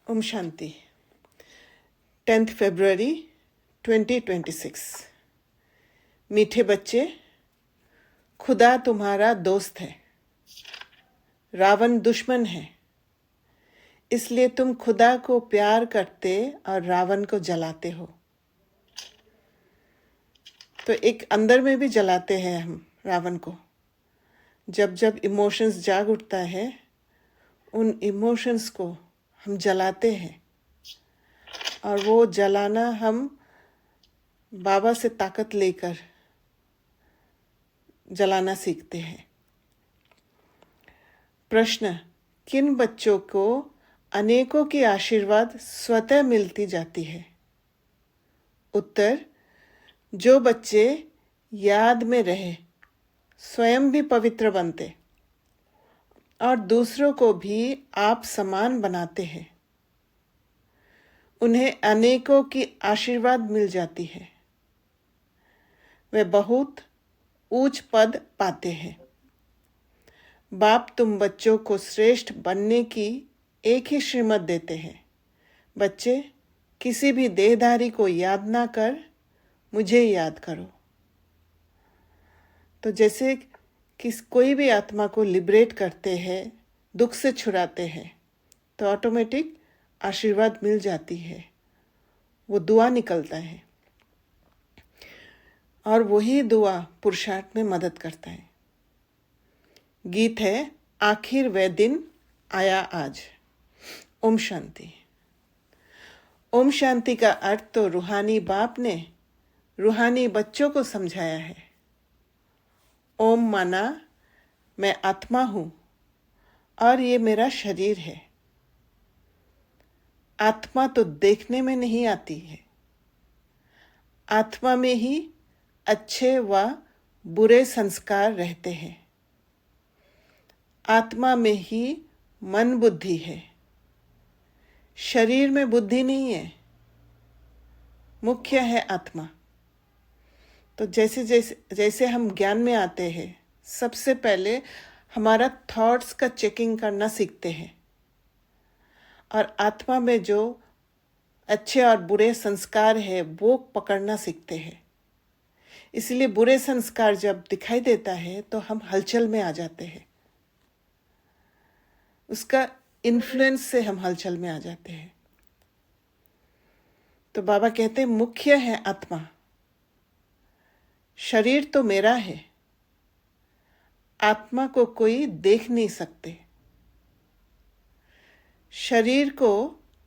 Om Shanti. 10th फरवरी 2026। मीठे बच्चे, खुदा तुम्हारा दोस्त है, रावण दुश्मन है। इसलिए तुम खुदा को प्यार करते और रावण को जलाते हो। तो एक अंदर में भी जलाते हैं हम रावण को। जब जब इमोशंस जाग उठता है, उन इमोशंस को हम जलाते हैं, और वो जलाना हम बाबा से ताकत लेकर जलाना सीखते हैं। प्रश्न: किन बच्चों को अनेकों की आशीर्वाद स्वतः मिलती जाती है? उत्तर: जो बच्चे याद में रहे, स्वयं भी पवित्र बनते और दूसरों को भी आप समान बनाते हैं, उन्हें अनेकों की आशीर्वाद मिल जाती है। वे बहुत ऊंच पद पाते हैं। बाप तुम बच्चों को श्रेष्ठ बनने की एक ही श्रीमत देते हैं। बच्चे, किसी भी देहधारी को याद ना कर, मुझे याद करो। तो जैसे कोई भी आत्मा को लिबरेट करते हैं, दुख से छुड़ाते हैं, तो ऑटोमेटिक आशीर्वाद मिल जाती है, वो दुआ निकलता है, और वही दुआ पुरुषार्थ में मदद करता है। गीत है, आखिर वह दिन आया आज। ओम शांति। ओम शांति का अर्थ तो रूहानी बाप ने रूहानी बच्चों को समझाया है। ओम माना मैं आत्मा हूं और ये मेरा शरीर है। आत्मा तो देखने में नहीं आती है। आत्मा में ही अच्छे व बुरे संस्कार रहते हैं। आत्मा में ही मन बुद्धि है। शरीर में बुद्धि नहीं है। मुख्य है आत्मा। तो जैसे जैसे जैसे हम ज्ञान में आते हैं, सबसे पहले हमारा थॉट्स का चेकिंग करना सीखते हैं, और आत्मा में जो अच्छे और बुरे संस्कार है वो पकड़ना सीखते हैं। इसलिए बुरे संस्कार जब दिखाई देता है तो हम हलचल में आ जाते हैं। उसका इन्फ्लुएंस से हम हलचल में आ जाते हैं। तो बाबा कहते हैं मुख्य है आत्मा। शरीर तो मेरा है। आत्मा को कोई देख नहीं सकते। शरीर को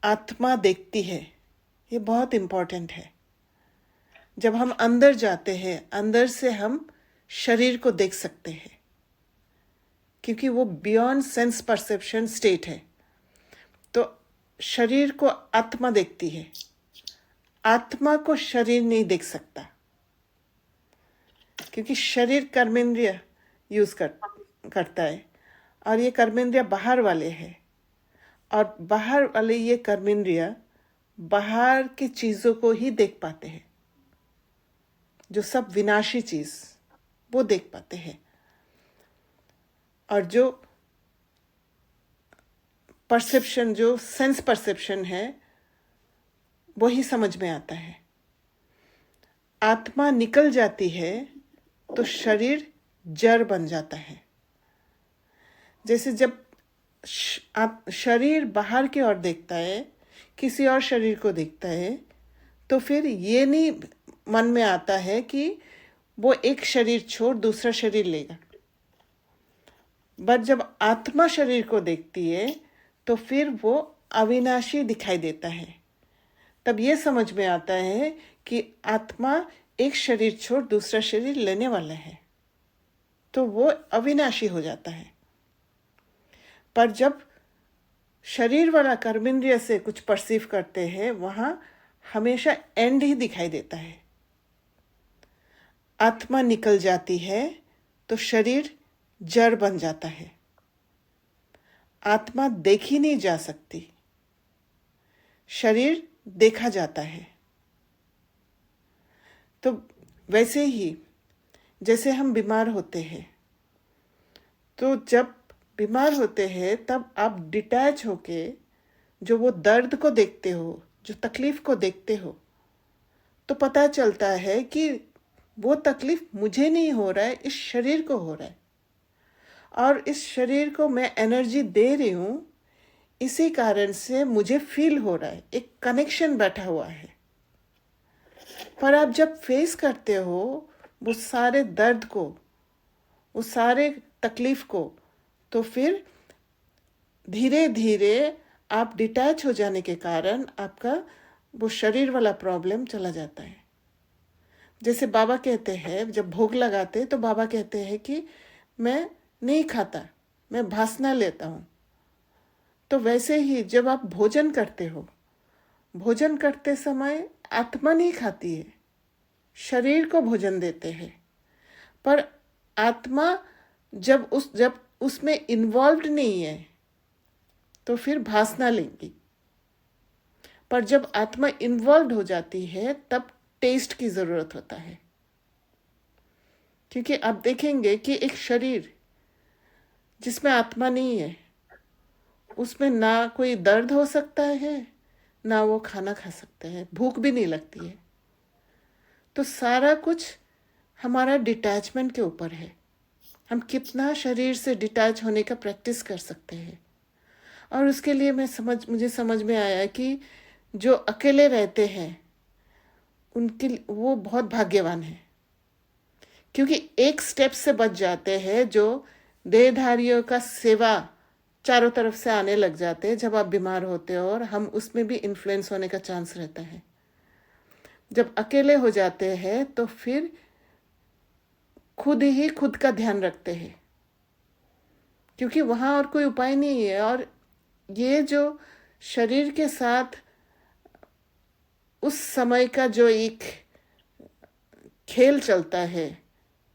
आत्मा देखती है। ये बहुत इंपॉर्टेंट है। जब हम अंदर जाते हैं, अंदर से हम शरीर को देख सकते हैं, क्योंकि वो बियॉन्ड सेंस परसेप्शन स्टेट है। तो शरीर को आत्मा देखती है। आत्मा को शरीर नहीं देख सकता, क्योंकि शरीर कर्मेंद्रिय यूज करता है, और ये कर्मेंद्रिय बाहर वाले हैं, और बाहर वाले ये कर्मेंद्रिय बाहर की चीजों को ही देख पाते हैं। जो सब विनाशी चीज वो देख पाते हैं, और जो परसेप्शन, जो सेंस परसेप्शन है, वही समझ में आता है। आत्मा निकल जाती है तो शरीर जड़ बन जाता है। जैसे जब शरीर बाहर की ओर देखता है, किसी और शरीर को देखता है, तो फिर ये नहीं मन में आता है कि वो एक शरीर छोड़ दूसरा शरीर लेगा। बट जब आत्मा शरीर को देखती है तो फिर वो अविनाशी दिखाई देता है। तब ये समझ में आता है कि आत्मा एक शरीर छोड़ दूसरा शरीर लेने वाला है, तो वो अविनाशी हो जाता है। पर जब शरीर वाला कर्मेंद्रिय से कुछ परसीव करते हैं, वहां हमेशा एंड ही दिखाई देता है। आत्मा निकल जाती है तो शरीर जड़ बन जाता है। आत्मा देखी नहीं जा सकती, शरीर देखा जाता है। तो वैसे ही जैसे हम बीमार होते हैं, तो जब बीमार होते हैं तब आप डिटैच होके जो वो दर्द को देखते हो, जो तकलीफ को देखते हो, तो पता चलता है कि वो तकलीफ मुझे नहीं हो रहा है, इस शरीर को हो रहा है, और इस शरीर को मैं एनर्जी दे रही हूँ, इसी कारण से मुझे फील हो रहा है, एक कनेक्शन बैठा हुआ है। पर आप जब फेस करते हो वो सारे दर्द को, वो सारे तकलीफ को, तो फिर धीरे धीरे आप डिटैच हो जाने के कारण आपका वो शरीर वाला प्रॉब्लम चला जाता है। जैसे बाबा कहते हैं, जब भोग लगाते हैं तो बाबा कहते हैं कि मैं नहीं खाता, मैं भासना लेता हूँ। तो वैसे ही जब आप भोजन करते हो, भोजन करते समय आत्मा नहीं खाती है, शरीर को भोजन देते हैं। पर आत्मा जब उसमें इन्वॉल्व्ड नहीं है तो फिर भासना लेंगी। पर जब आत्मा इन्वॉल्व हो जाती है तब टेस्ट की जरूरत होता है। क्योंकि आप देखेंगे कि एक शरीर जिसमें आत्मा नहीं है, उसमें ना कोई दर्द हो सकता है, ना वो खाना खा सकते हैं, भूख भी नहीं लगती है। तो सारा कुछ हमारा डिटैचमेंट के ऊपर है। हम कितना शरीर से डिटैच होने का प्रैक्टिस कर सकते हैं। और उसके लिए मुझे समझ में आया कि जो अकेले रहते हैं उनके वो बहुत भाग्यवान हैं, क्योंकि एक स्टेप से बच जाते हैं जो देहधारियों का सेवा चारों तरफ से आने लग जाते हैं जब आप बीमार होते हो, और हम उसमें भी इन्फ्लुएंस होने का चांस रहता है। जब अकेले हो जाते हैं तो फिर खुद ही खुद का ध्यान रखते हैं, क्योंकि वहाँ और कोई उपाय नहीं है। और ये जो शरीर के साथ उस समय का जो एक खेल चलता है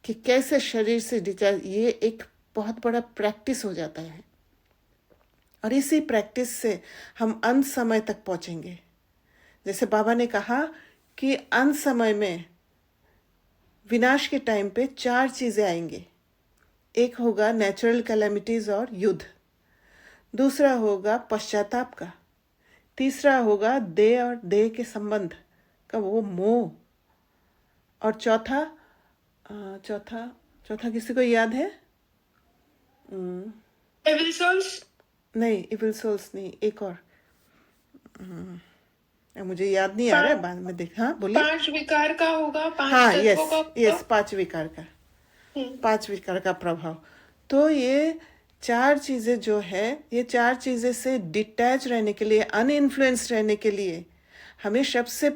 कि कैसे शरीर से डिटैच, ये एक बहुत बड़ा प्रैक्टिस हो जाता है। और इसी प्रैक्टिस से हम अंत समय तक पहुंचेंगे। जैसे बाबा ने कहा कि अंत समय में, विनाश के टाइम पे 4 चीजें आएंगे। एक होगा नेचुरल कैलेमिटीज और युद्ध, दूसरा होगा पश्चाताप का, तीसरा होगा देह और देह के संबंध का वो मोह, और चौथा किसी को याद है? Evil souls? नहीं, इविल सोल्स नहीं, एक और मुझे याद नहीं आ रहा है, बाद में देख। हाँ बोलिए। 5 विकार का होगा, 5 हाँ, तत्वों का होगा। यस, 5 विकार का, 5 विकार का प्रभाव। तो ये 4 चीजें जो है, ये 4 चीजें से डिटैच रहने के लिए, अनइन्फ्लुएंस्ड रहने के लिए हमें सबसे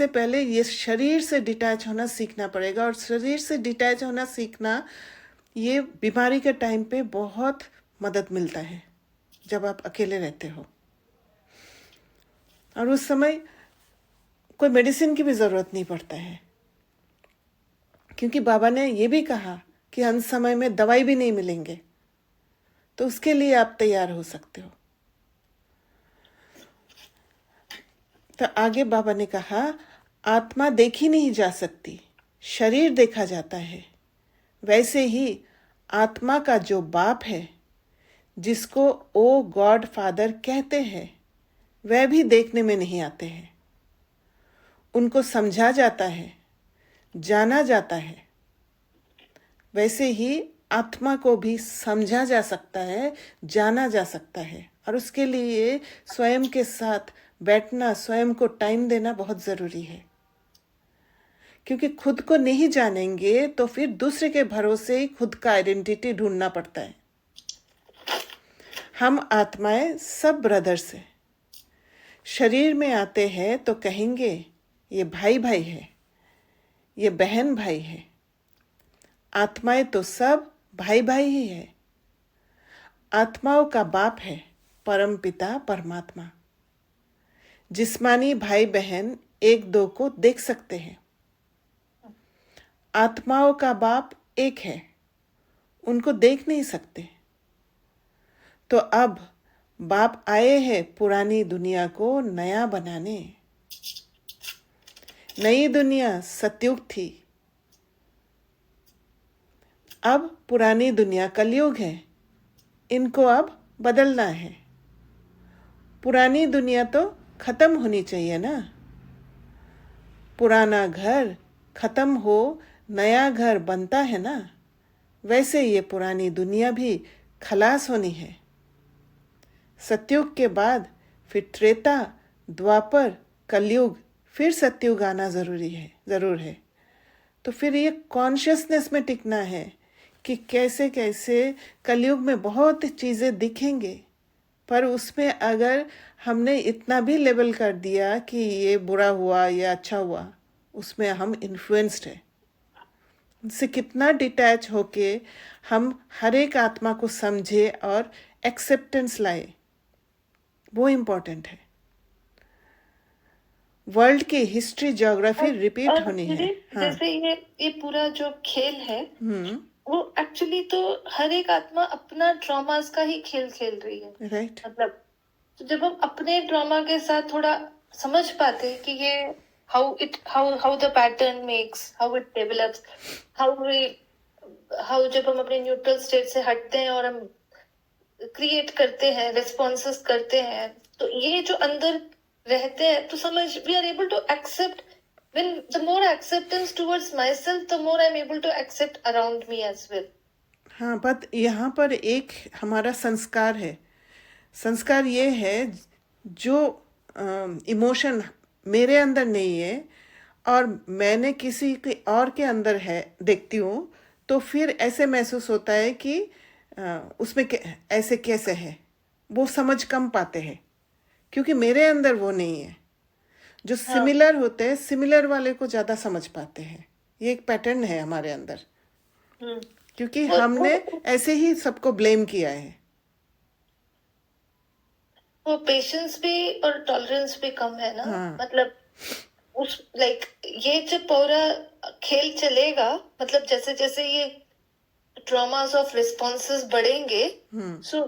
पहले ये शरीर से डिटैच होना सीखना पड़ेगा। और शरीर से डिटैच होना सीखना, ये बीमारी के टाइम पे बहुत मदद मिलता है जब आप अकेले रहते हो। और उस समय कोई मेडिसिन की भी ज़रूरत नहीं पड़ता है, क्योंकि बाबा ने ये भी कहा कि अंत समय में दवाई भी नहीं मिलेंगे, तो उसके लिए आप तैयार हो सकते हो। तो आगे बाबा ने कहा, आत्मा देखी नहीं जा सकती, शरीर देखा जाता है। वैसे ही आत्मा का जो बाप है, जिसको ओ गॉड फादर कहते हैं, वह भी देखने में नहीं आते हैं। उनको समझा जाता है, जाना जाता है। वैसे ही आत्मा को भी समझा जा सकता है, जाना जा सकता है। और उसके लिए स्वयं के साथ बैठना, स्वयं को टाइम देना बहुत ज़रूरी है। क्योंकि खुद को नहीं जानेंगे तो फिर दूसरे के भरोसे ही खुद का आइडेंटिटी ढूंढना पड़ता है। हम आत्माएं सब ब्रदर्स हैं। शरीर में आते हैं तो कहेंगे ये भाई भाई है, ये बहन भाई है। आत्माएं तो सब भाई भाई ही है। आत्माओं का बाप है परम पिता परमात्मा। जिस्मानी भाई बहन एक दो को देख सकते हैं। आत्माओं का बाप एक है, उनको देख नहीं सकते। तो अब बाप आए हैं पुरानी दुनिया को नया बनाने। नई दुनिया सतयुग थी, अब पुरानी दुनिया कलयुग है। इनको अब बदलना है। पुरानी दुनिया तो खत्म होनी चाहिए ना। पुराना घर खत्म हो नया घर बनता है ना, वैसे ये पुरानी दुनिया भी खलास होनी है। सतयुग के बाद फिर त्रेता, द्वापर, कलयुग, फिर सतयुग आना जरूर है। तो फिर ये कॉन्शियसनेस में टिकना है कि कैसे कैसे कलयुग में बहुत चीज़ें दिखेंगे, पर उसमें अगर हमने इतना भी लेबल कर दिया कि ये बुरा हुआ या अच्छा हुआ, उसमें हम इन्फ्लुएंस्ड है। उनसे कितना डिटैच होके हम हर एक आत्मा को समझे और एक्सेप्टेंस लाए, वो इम्पोर्टेंट है। वर्ल्ड की हिस्ट्री ज्योग्राफी रिपीट और होनी है। दीदी, हाँ। जैसे ये पूरा जो खेल है वो एक्चुअली तो हर एक आत्मा अपना ड्रामास का ही खेल खेल रही है। राइट। मतलब तो जब हम अपने ड्रामा के साथ थोड़ा समझ पाते हैं कि ये how the pattern makes, how it develops, how जब हम अपने न्यूट्रल स्टेट से हटते हैं और हम क्रिएट करते हैं, रिस्पॉन्सेस करते हैं, तो ये जो अंदर रहते हैं तो समझ we are able to accept. when the more acceptance towards myself, the more I'm able to accept around me as well. हाँ, बट यहाँ पर एक हमारा संस्कार है। संस्कार ये है, जो इमोशन मेरे अंदर नहीं है और मैंने किसी के और के अंदर है देखती हूँ, तो फिर ऐसे महसूस होता है कि उसमें ऐसे कैसे है, वो समझ कम पाते हैं क्योंकि मेरे अंदर वो नहीं है। जो सिमिलर होते हैं, सिमिलर वाले को ज़्यादा समझ पाते हैं। ये एक पैटर्न है हमारे अंदर, क्योंकि हमने ऐसे ही सबको ब्लेम किया है। वो पेशेंस भी और टॉलरेंस भी कम है ना। हाँ। मतलब उस ये जब पूरा खेल चलेगा, मतलब जैसे जैसे ये ट्रॉमास ऑफ रिस्पॉन्सेस बढ़ेंगे, सो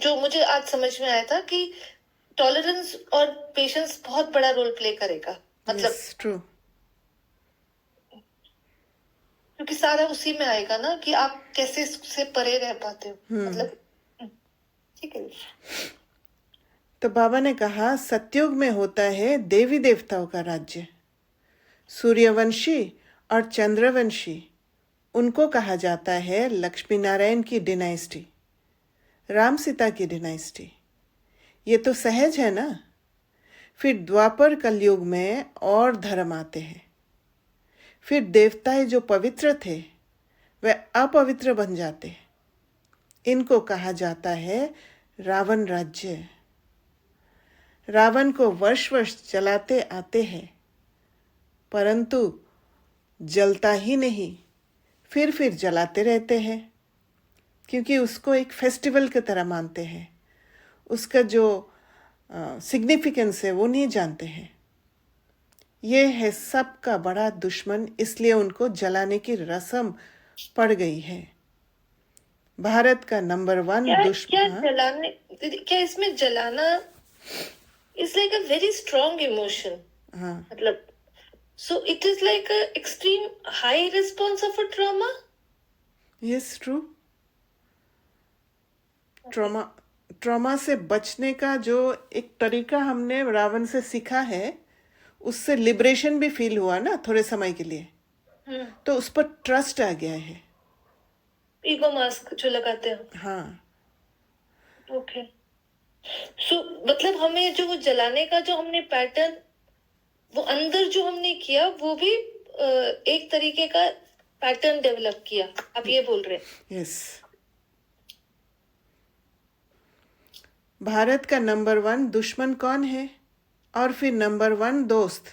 जो मुझे आज समझ में आया था कि टॉलरेंस और पेशेंस बहुत बड़ा रोल प्ले करेगा। मतलब ट्रू, क्योंकि सारा उसी में आएगा ना कि आप कैसे इससे परे रह पाते हो। मतलब ठीक है। तो बाबा ने कहा सतयुग में होता है देवी देवताओं का राज्य। सूर्यवंशी और चंद्रवंशी, उनको कहा जाता है लक्ष्मी नारायण की डिनाइस्टी, राम सीता की डिनाइस्टी। ये तो सहज है ना। फिर द्वापर कलयुग में और धर्म आते हैं। फिर देवताएं जो पवित्र थे वे अपवित्र बन जाते हैं। इनको कहा जाता है रावण राज्य। रावण को वर्ष वर्ष जलाते आते हैं, परंतु जलता ही नहीं, फिर जलाते रहते हैं, क्योंकि उसको एक फेस्टिवल की तरह मानते हैं। उसका जो सिग्निफिकेंस है वो नहीं जानते हैं। ये है सबका बड़ा दुश्मन, इसलिए उनको जलाने की रस्म पड़ गई है। भारत का नंबर 1 दुश्मन। क्या इसमें जलाना is like a very strong emotion. मतलब so it is like a extreme high response of a trauma. Yes, true. Trauma से बचने का जो एक तरीका हमने रावण से सीखा है, उससे लिबरेशन भी फील हुआ ना थोड़े समय के लिए। तो उस पर ट्रस्ट आ गया है। ईगो मास्क जो लगाते हैं। हाँ। ओके। सो मतलब हमें जो वो जलाने का जो हमने पैटर्न वो अंदर जो हमने किया, वो भी एक तरीके का पैटर्न डेवलप किया, आप ये बोल रहे हैं। यस। भारत का नंबर 1 दुश्मन कौन है और फिर नंबर 1 दोस्त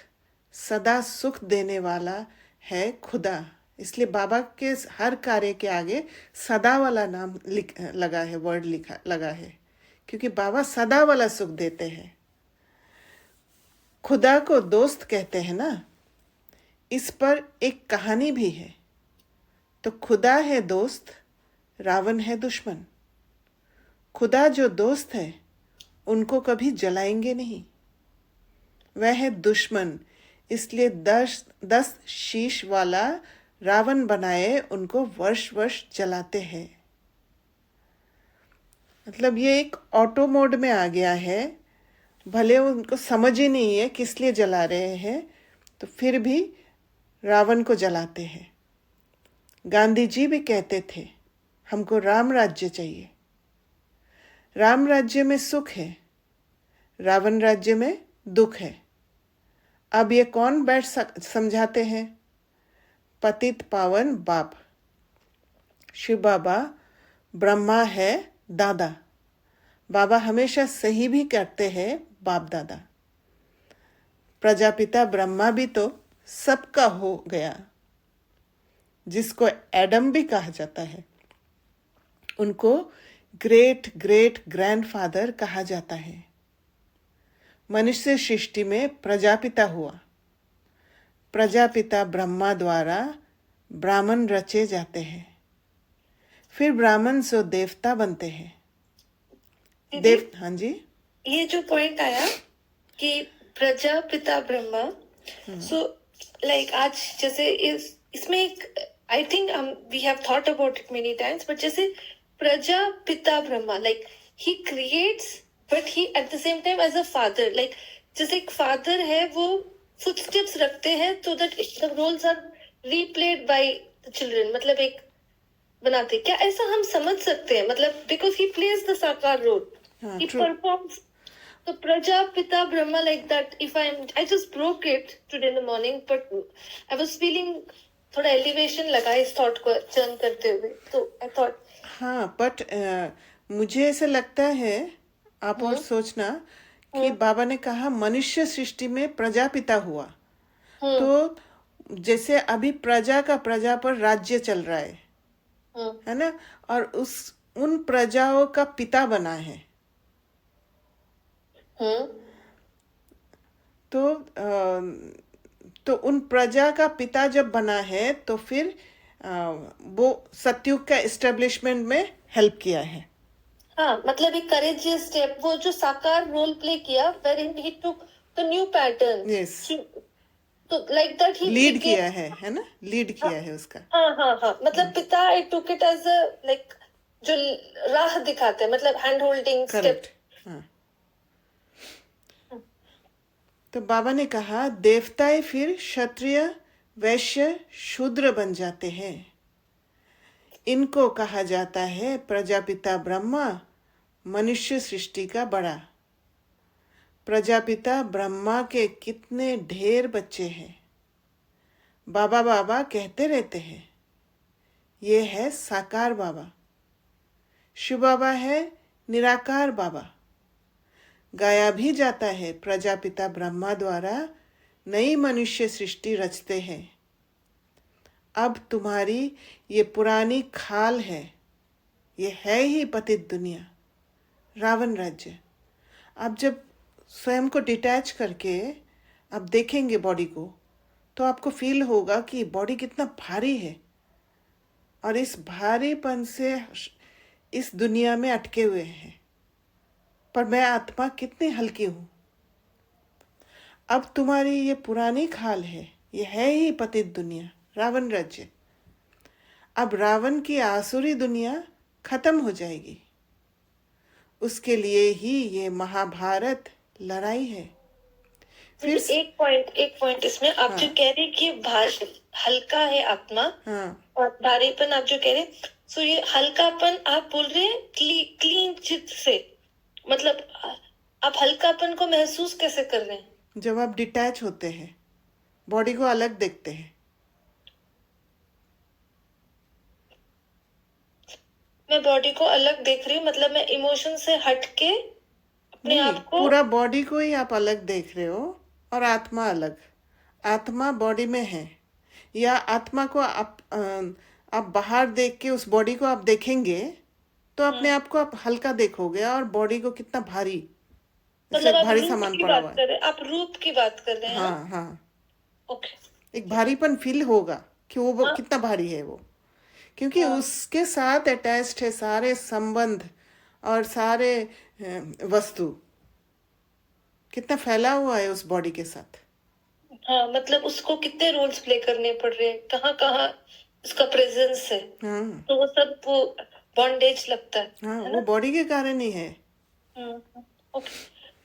सदा सुख देने वाला है खुदा। इसलिए बाबा के हर कार्य के आगे सदा वाला नाम लगा है, वर्ड लगा है, क्योंकि बाबा सदा वाला सुख देते हैं। खुदा को दोस्त कहते हैं ना। इस पर एक कहानी भी है। तो खुदा है दोस्त, रावण है दुश्मन। खुदा जो दोस्त है उनको कभी जलाएंगे नहीं, वह है दुश्मन, इसलिए 10 शीश वाला रावण बनाए उनको वर्ष वर्ष जलाते हैं। मतलब ये एक ऑटो मोड में आ गया है, भले उनको समझ ही नहीं है किस लिए जला रहे हैं, तो फिर भी रावण को जलाते हैं। गांधी जी भी कहते थे हमको राम राज्य चाहिए। राम राज्य में सुख है, रावण राज्य में दुख है। अब ये कौन बैठ समझाते हैं? पतित पावन बाप शिव बाबा। ब्रह्मा है दादा, बाबा हमेशा सही भी करते हैं बाप दादा। प्रजापिता ब्रह्मा भी तो सबका हो गया, जिसको एडम भी कहा जाता है, उनको ग्रेट ग्रेट ग्रैंडफादर कहा जाता है। मनुष्य सृष्टि में प्रजापिता हुआ। प्रजापिता ब्रह्मा द्वारा ब्राह्मण रचे जाते हैं, फिर ब्राह्मण से देवता बनते हैं। देव, हाँ जी, ये जो पॉइंट आया कि प्रजापिता ब्रह्मा, सो लाइक आज जैसे इसमें एक I think we have thought about it many times, but जैसे Prajapita Brahma, like he creates but he at the same time as a father, like जैसे एक फादर है वो फुटस्टेप्स रखते हैं तो that the roles are replayed by the children, मतलब एक बनाते। क्या ऐसा हम समझ सकते हैं? मतलब बिकॉज ही प्लेज द साकार role, he performs the Prajapita Brahma like that. I just broke it today in the morning, but I was feeling थोड़ा एलिवेशन लगा इस थॉट को चर्न करते हुए, तो आई थॉट हाँ, बट मुझे ऐसा लगता है, आप और सोचना कि बाबा ने कहा मनुष्य सृष्टि में प्रजापिता हुआ, तो जैसे अभी प्रजा का प्रजा पर राज्य चल रहा है ना, और उन प्रजाओं का पिता बना है। तो उन प्रजा का पिता जब बना है तो फिर वो सतयुग का एस्टेब्लिशमेंट में हेल्प किया है। हाँ, मतलब एक करेजियस स्टेप, वो जो साकार रोल प्ले किया, wherein he took the new pattern. Yes. तो like that he लीड किया है ना, लीड किया है उसका। हाँ, मतलब पिता I took it as a like जो राह दिखाते हैं, मतलब हैंड होल्डिंग स्टेप। हाँ। तो बाबा ने कहा देवताएं फिर क्षत्रिय वैश्य शूद्र बन जाते हैं। इनको कहा जाता है प्रजापिता ब्रह्मा, मनुष्य सृष्टि का बड़ा। प्रजापिता ब्रह्मा के कितने ढेर बच्चे हैं। बाबा बाबा कहते रहते हैं। ये है साकार बाबा। शिव बाबा है निराकार बाबा। गाया भी जाता है प्रजापिता ब्रह्मा द्वारा नई मनुष्य सृष्टि रचते हैं। अब तुम्हारी ये पुरानी खाल है, ये है ही पतित दुनिया, रावण राज्य। अब जब स्वयं को डिटैच करके आप देखेंगे बॉडी को, तो आपको फील होगा कि बॉडी कितना भारी है, और इस भारीपन से इस दुनिया में अटके हुए हैं, पर मैं आत्मा कितनी हल्की हूँ। अब तुम्हारी ये पुरानी खाल है, ये है ही पतित दुनिया, रावण राज्य। अब रावण की आसुरी दुनिया खत्म हो जाएगी। उसके लिए ही ये महाभारत लड़ाई है। फिर एक पॉइंट इसमें आप जो कह रहे कि हल्का है आत्मा, और भारीपन आप जो कह रहे, सो ये हल्कापन आप बोल रहे हैं क्लीन चित्त से, मतलब आप हल्कापन को महसूस कैसे कर रहे हैं? जब आप डिटैच होते हैं, बॉडी को अलग देखते हैं। मैं बॉडी को अलग देख रही हूँ, मतलब मैं इमोशन से हट के अपने आप को, पूरा बॉडी को ही आप अलग देख रहे हो, और आत्मा अलग। आत्मा बॉडी में है, या आत्मा को आप बाहर देख के उस बॉडी को आप देखेंगे तो अपने आप को आप हल्का देखोगे, और बॉडी को कितना भारी, मतलब भारी सामान पड़ा हुआ है। आप रूप की बात कर रहे हैं? हाँ। ओके। एक भारीपन फील होगा कि वो कितना भारी है वो, क्योंकि उसके साथ अटैच्ड है सारे संबंध और सारे वस्तु। कितना फैला हुआ है उस बॉडी के साथ। हाँ, मतलब उसको कितने रोल्स प्ले करने पड़ रहे हैं, कहाँ कहाँ उसका प्रेजेंस है। तो वो सब बॉन्डेज लगता हाँ, है वो ना? बॉडी के कारण ही है। ओके,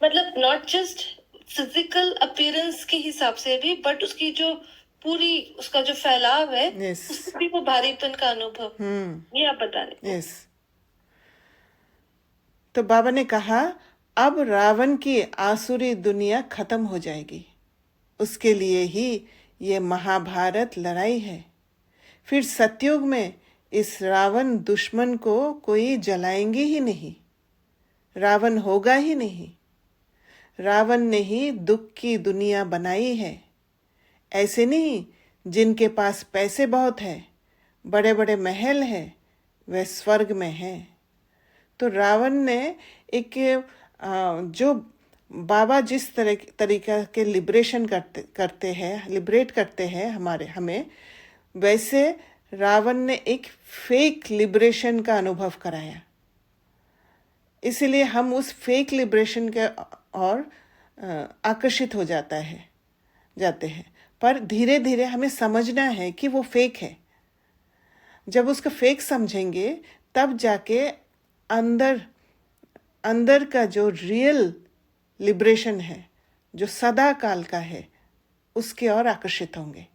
मतलब नॉट जस्ट फिजिकल अपीयरेंस के हिसाब से भी, बट उसकी जो पूरी उसका जो फैलाव है, यस, उससे भी वो भारीपन का अनुभव, ये आप बता रहे। यस। तो बाबा ने कहा अब रावण की आसुरी दुनिया खत्म हो जाएगी, उसके लिए ही ये महाभारत लड़ाई है। फिर सतयुग में इस रावण दुश्मन को कोई जलाएंगे ही नहीं, रावण होगा ही नहीं। रावण ने ही दुख की दुनिया बनाई है। ऐसे नहीं जिनके पास पैसे बहुत है, बड़े बड़े महल है, वे स्वर्ग में हैं। तो रावण ने एक जो बाबा जिस तरीका के लिबरेशन करते हैं, लिबरेट करते हैं हमें, वैसे रावण ने एक फेक लिबरेशन का अनुभव कराया। इसीलिए हम उस फेक लिबरेशन के और आकर्षित हो जाते हैं। पर धीरे धीरे हमें समझना है कि वो फेक है। जब उसका फेक समझेंगे तब जाके अंदर का जो रियल लिबरेशन है, जो सदा काल का है, उसके ओर आकर्षित होंगे।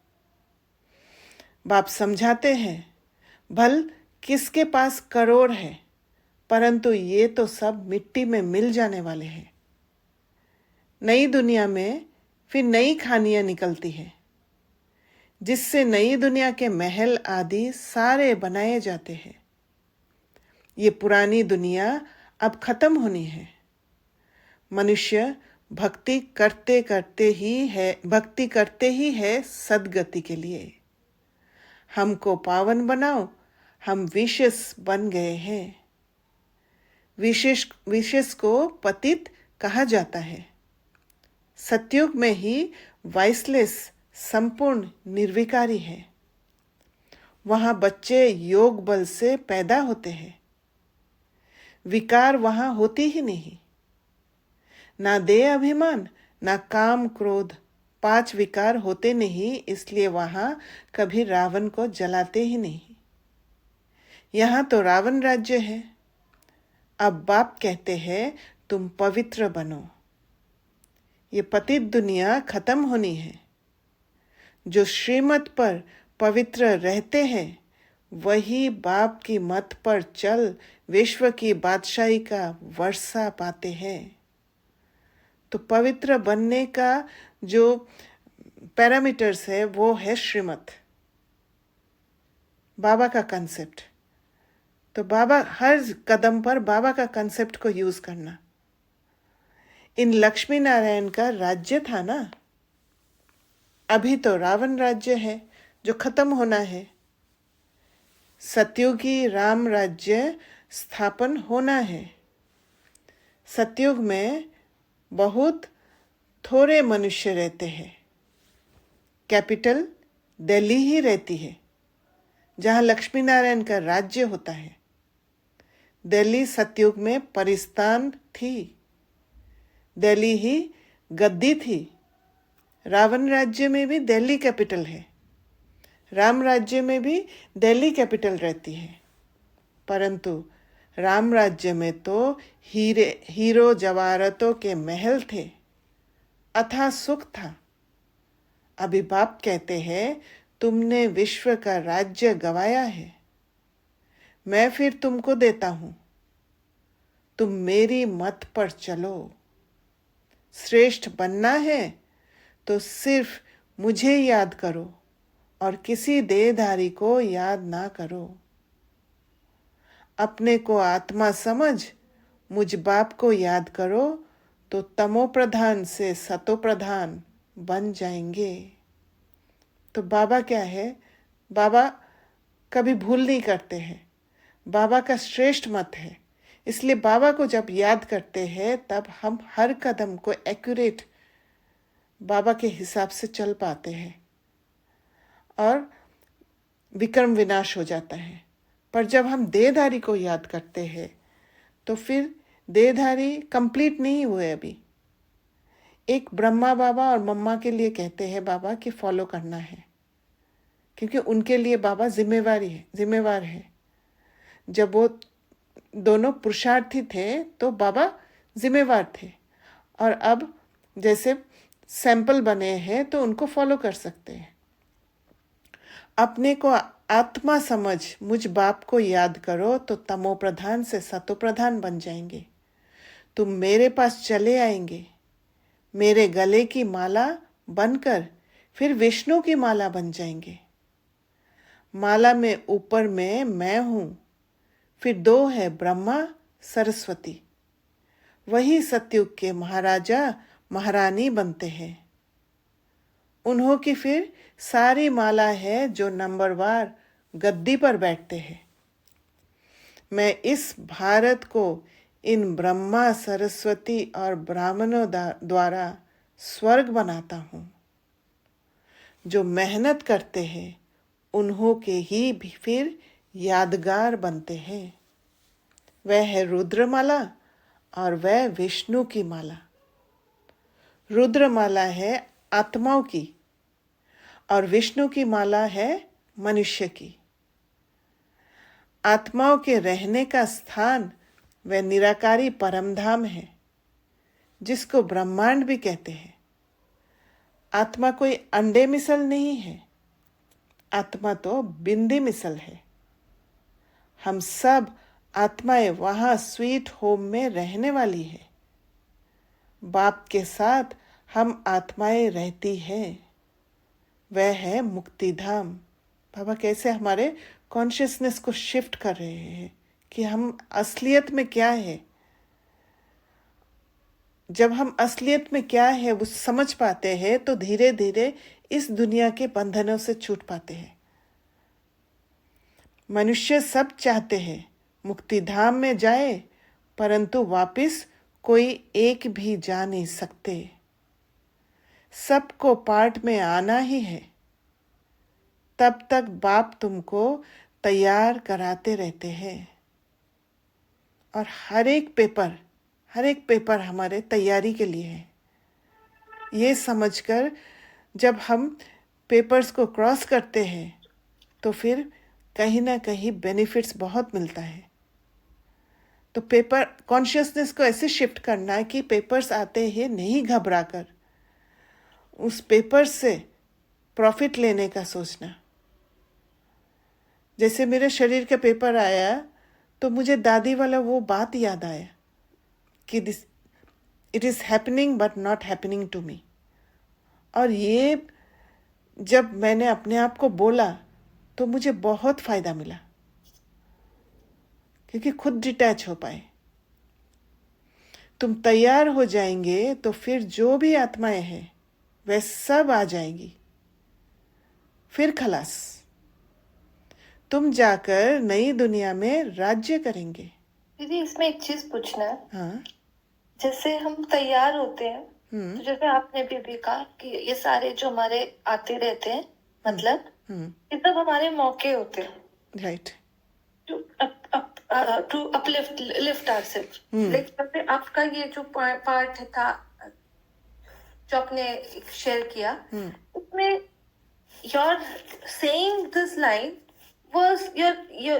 बाप समझाते हैं भल किसके पास करोड़ है, परंतु ये तो सब मिट्टी में मिल जाने वाले हैं। नई दुनिया में फिर नई खानियां निकलती है, जिससे नई दुनिया के महल आदि सारे बनाए जाते हैं। ये पुरानी दुनिया अब खत्म होनी है। मनुष्य भक्ति करते ही है सदगति के लिए। हमको पावन बनाओ, हम विशेष बन गए हैं। विशेष को पतित कहा जाता है। सतयुग में ही वाइसलेस संपूर्ण निर्विकारी है। वहां बच्चे योग बल से पैदा होते हैं। विकार वहां होती ही नहीं। ना देह अभिमान, ना काम क्रोध, 5 विकार होते नहीं, इसलिए वहां कभी रावण को जलाते ही नहीं। यहाँ तो रावण राज्य है। अब बाप कहते हैं तुम पवित्र बनो। ये पतित दुनिया खत्म होनी है। जो श्रीमत पर पवित्र रहते हैं वही बाप की मत पर चल विश्व की बादशाही का वर्षा पाते हैं। तो पवित्र बनने का जो पैरामीटर्स है वो है श्रीमत, बाबा का कंसेप्ट। तो बाबा हर कदम पर बाबा का कंसेप्ट को यूज करना। इन लक्ष्मी नारायण का राज्य था ना, अभी तो रावण राज्य है जो खत्म होना है। सतयुगी राम राज्य स्थापन होना है। सतयुग में बहुत थोड़े मनुष्य रहते हैं। कैपिटल दिल्ली ही रहती है, जहाँ लक्ष्मी नारायण का राज्य होता है। दिल्ली सतयुग में परिस्तान थी, दिल्ली ही गद्दी थी। रावण राज्य में भी दिल्ली कैपिटल है, राम राज्य में भी दिल्ली कैपिटल रहती है। परंतु राम राज्य में तो हीरो जवाहरातों के महल थे, अथाह सुख था। अभी बाप कहते हैं तुमने विश्व का राज्य गवाया है, मैं फिर तुमको देता हूं। तुम मेरी मत पर चलो। श्रेष्ठ बनना है तो सिर्फ मुझे याद करो और किसी देहधारी को याद ना करो। अपने को आत्मा समझ मुझ बाप को याद करो तो तमो प्रधान से सतो प्रधान बन जाएंगे। तो बाबा क्या है, बाबा कभी भूल नहीं करते हैं। बाबा का श्रेष्ठ मत है, इसलिए बाबा को जब याद करते हैं तब हम हर कदम को एक्यूरेट बाबा के हिसाब से चल पाते हैं और विक्रम विनाश हो जाता है। पर जब हम देहधारी को याद करते हैं तो फिर देहधारी कंप्लीट नहीं हुए अभी। एक ब्रह्मा बाबा और मम्मा के लिए कहते हैं बाबा कि फॉलो करना है, क्योंकि उनके लिए बाबा जिम्मेवार है। जब वो दोनों पुरुषार्थी थे तो बाबा जिम्मेवार थे, और अब जैसे सैंपल बने हैं तो उनको फॉलो कर सकते हैं। अपने को आत्मा समझ मुझ बाप को याद करो तो तमो प्रधान से सतो प्रधान बन जाएंगे। तुम मेरे पास चले आएंगे, मेरे गले की माला बनकर फिर विष्णु की माला बन जाएंगे। माला में ऊपर में मैं हूँ, फिर दो है ब्रह्मा सरस्वती, वही सतयुग के महाराजा महारानी बनते हैं। उन्हों की फिर सारी माला है जो नंबरवार गद्दी पर बैठते हैं। मैं इस भारत को इन ब्रह्मा सरस्वती और ब्राह्मणों द्वारा स्वर्ग बनाता हूँ। जो मेहनत करते हैं उन्हों के ही भी फिर यादगार बनते हैं। वह है रुद्रमाला और वह विष्णु की माला। रुद्रमाला है आत्माओं की और विष्णु की माला है मनुष्य की। आत्माओं के रहने का स्थान वह निराकारी परमधाम है, जिसको ब्रह्मांड भी कहते हैं। आत्मा कोई अंडे मिसल नहीं है, आत्मा तो बिंदी मिसल है। हम सब आत्माएं वहाँ स्वीट होम में रहने वाली है। बाप के साथ हम आत्माएं रहती हैं। वह है मुक्तिधाम। बाबा कैसे हमारे कॉन्शियसनेस को शिफ्ट कर रहे हैं कि हम असलियत में क्या है। जब हम असलियत में क्या है वो समझ पाते हैं तो धीरे धीरे इस दुनिया के बंधनों से छूट पाते हैं। मनुष्य सब चाहते हैं मुक्तिधाम में जाए, परंतु वापस कोई एक भी जा नहीं सकते। सबको पाठ में आना ही है। तब तक बाप तुमको तैयार कराते रहते हैं, और हर एक पेपर हमारे तैयारी के लिए है। ये समझकर जब हम पेपर्स को क्रॉस करते हैं तो फिर कहीं ना कहीं बेनिफिट्स बहुत मिलता है। तो पेपर कॉन्शियसनेस को ऐसे शिफ्ट करना है कि पेपर्स आते ही नहीं घबराकर उस पेपर से प्रॉफिट लेने का सोचना। जैसे मेरे शरीर का पेपर आया तो मुझे दादी वाला वो बात याद आया कि this it is happening but not happening to me. और ये जब मैंने अपने आप को बोला तो मुझे बहुत फ़ायदा मिला, क्योंकि खुद डिटैच हो पाए। तुम तैयार हो जाएंगे तो फिर जो भी आत्माएं हैं वह सब आ जाएंगी। फिर खलास, तुम जाकर नई दुनिया में राज्य करेंगे। दीदी इसमें एक चीज पूछना है। हाँ। जैसे हम तैयार होते हैं तो जैसे आपने भी कहा कि ये सारे जो हमारे आते रहते हैं, मतलब ये सब हमारे मौके होते हैं, right, to lift ourselves. Like आपका ये जो पार्ट था जो आपने शेयर किया, उसमें your saying this line was